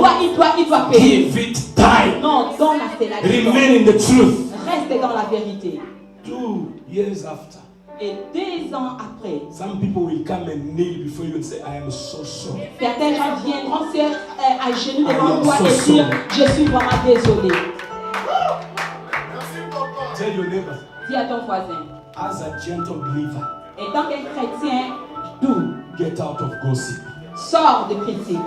D: doit payer.
B: give it time.
D: Non, donne à cela.
B: Remain in the truth.
D: Reste dans la vérité.
B: 2 years after,
D: Et 2 ans après,
B: some people will come and kneel before you and say, I am so sorry.
D: certains gens viendront à genoux
B: I
D: devant
B: am
D: toi
B: so
D: et dire,
B: sorry.
D: je suis vraiment désolé.
B: Tell your neighbor,
D: Dis à ton voisin,
B: as a gentle believer,
D: étant qu'un chrétien doux,
B: get out of gossip.
D: sors de critique.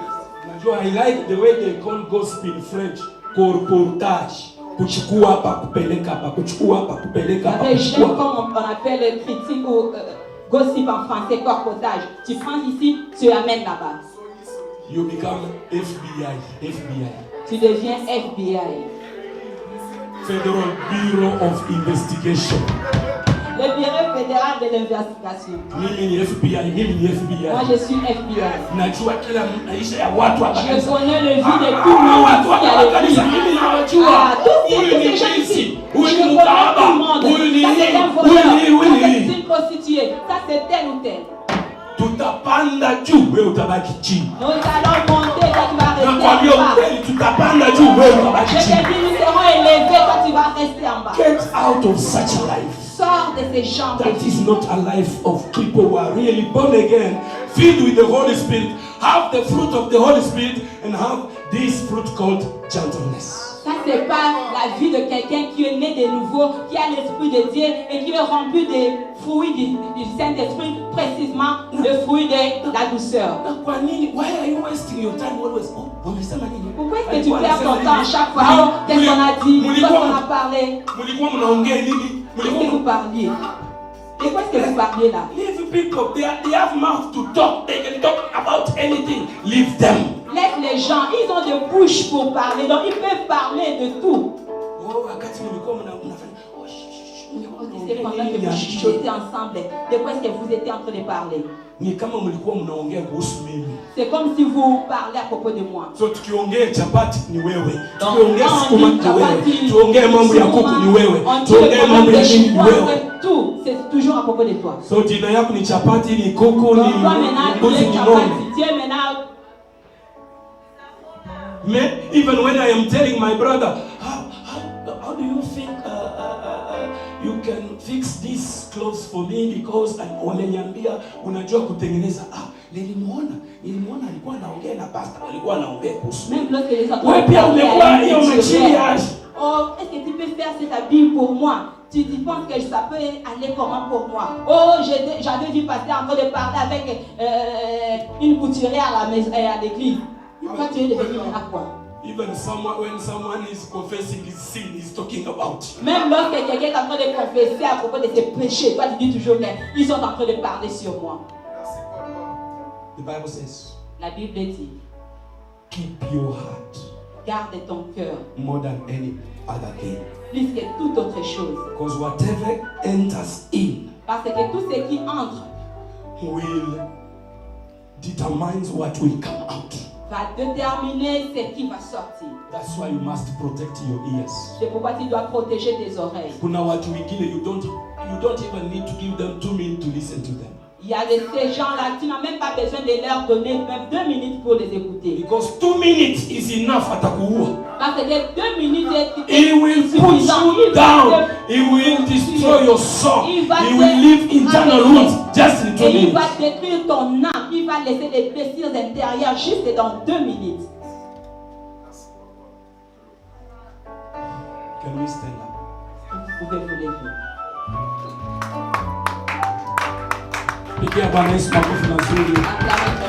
B: Najua, I like the way they call gossip in French, colportage. Kuchukua hapa kupeleka hapa, kuchukua hapa kupeleka hapa,
D: J'avais
B: kuchukua
D: j'aime
B: hapa.
D: comme on appelle critique ou gossip en français, corpotage. Tu prends ici, tu amènes là-bas.
B: You become FBI,
D: Tu deviens FBI.
B: Federal Bureau of Investigation.
D: Le Bureau fédéral de l'investigation.
B: Mimi ni FBI, mimi ni FBI.
D: Moi, je suis FBI.
B: Najua kila maisha ya watu hapa
D: Je
B: kanisa.
D: connais le vie de
B: Ah,
D: tout le monde
B: watu
D: qui
B: hapa
D: a le
B: kanisa,
D: vie.
B: mimi nawajua.
D: Ah, tous
B: Huyu
D: ces
B: ni
D: gens
B: mwizi,
D: ici.
B: huyu
D: Je
B: ni
D: connais tout
B: mkahaba,
D: le monde.
B: huyu ni
D: Ça, c'est un
B: huyu
D: voleur.
B: ni
D: Ça,
B: huyu.
D: c'est une prostituée. Ça, c'est tel ou tel.
B: Tutapanda juu, wewe utabaki chini.
D: Nous allons monter, toi, tu vas rester
B: Nakwambia
D: en bas.
B: ukweli, tutapanda juu, wewe utabaki
D: Je te
B: chini.
D: dis, nous serons élevés, toi, tu vas rester en bas.
B: Get out of such a life.
D: Sors de ces gens de
B: That
D: vie.
B: is not a life of people who are really born again, filled with the Holy Spirit, have the fruit of the Holy Spirit, and have this fruit called gentleness.
D: Ça, c'est pas la vie de quelqu'un qui est né de nouveau, qui a l'Esprit de Dieu et qui est rempli des fruits du Saint-Esprit, précisément le fruit de la douceur.
B: Na kwa nini? Why are you wasting your time always? Oh, wamesema nini?
D: Pourquoi est-ce que tu
B: Alikuwa
D: perds ton
B: anasema
D: temps à
B: nini?
D: chaque fois? Oh, qu'est-ce qu'on a dit? Qu'est-ce qu'on a parlé?
B: Mulikuwa mnaongea nini?
D: Qu'est-ce que vous parliez? De quoi est-ce que vous parliez là?
B: Leave people. They have mouth to talk. They can talk about anything. Leave them.
D: Laisse les gens, ils ont des bouches pour parler, donc ils peuvent parler de tout.
B: Oh, wakati mlikuwa mnafanya. Oh, mlikuwa
D: C'est pendant que vous chuchotez ensemble, de quoi est-ce que vous étiez en train de parler?
B: Ni kama mlikuwa mnaongea kuhusu mimi.
D: C'est comme si vous parlez à propos de moi.
B: So tukiongea chapati ni wewe,
D: Donc,
B: tukiongea
D: quand on
B: sukuma
D: dit
B: ni wewe,
D: chapati,
B: tuongee mambo ya kuku ni wewe,
D: on dit
B: tuongee
D: le
B: mambo ya
D: problème
B: nini
D: de
B: ni
D: chinois,
B: wewe.
D: tout, c'est toujours à propos de toi.
B: So jina yako ni chapati, ni kuku,
D: Donc
B: ni
D: toi maintenant, tu
B: mbuzi,
D: es
B: ni
D: capable,
B: ng'ombe.
D: tu es maintenant.
B: Even when I am telling my brother, how do you think you can fix these clothes for me because wameniambia unajua kutengeneza. Nilimuona alikuwa anaongea na pastor, alikuwa anaongea kuhusu.
D: Même lorsque les autres.
B: Wewe pia umekuwa hiyo machini aje?
D: Oh, est-ce que tu peux faire cet habit pour moi? Tu penses que ça peut aller comment pour moi? Oh, j'avais vu passer en train de parler avec une couturière à la maison, à l'église. Quand tu es devenu maintenant quoi?
B: Even when someone is confessing his sin, he's talking about.
D: Même lorsque quelqu'un est en train de confesser à propos de ses péchés, toi tu dis toujours qu'ils sont en train de parler sur moi.
B: The Bible says,
D: La Bible dit,
B: keep your heart
D: garde ton cœur
B: more than any other thing.
D: plus que toute autre chose.
B: Because whatever enters in
D: Parce que tout ce qui entre
B: will determine what will come out.
D: va déterminer ce qui va sortir.
B: That's why you must protect your ears.
D: C'est pourquoi tu dois protéger tes oreilles.
B: Kuna watu wengine you don't even need to give them 2 minutes to listen to them.
D: Il y a ces gens-là, tu n'as même pas besoin de leur donner même 2 minutes pour les écouter.
B: Because 2 minutes is enough atakuua.
D: Parce que 2 minutes
B: He will put you down. He will destroy your soul. He will leave internal wounds just in 2
D: Et il
B: minutes.
D: va détruire ton âme. Il va laisser des blessures intérieures juste dans 2 minutes.
B: Can we stand up?
D: Vous pouvez vous lever.
B: Pigia Bwana Yesu makofi mazuri.
D: Acclamez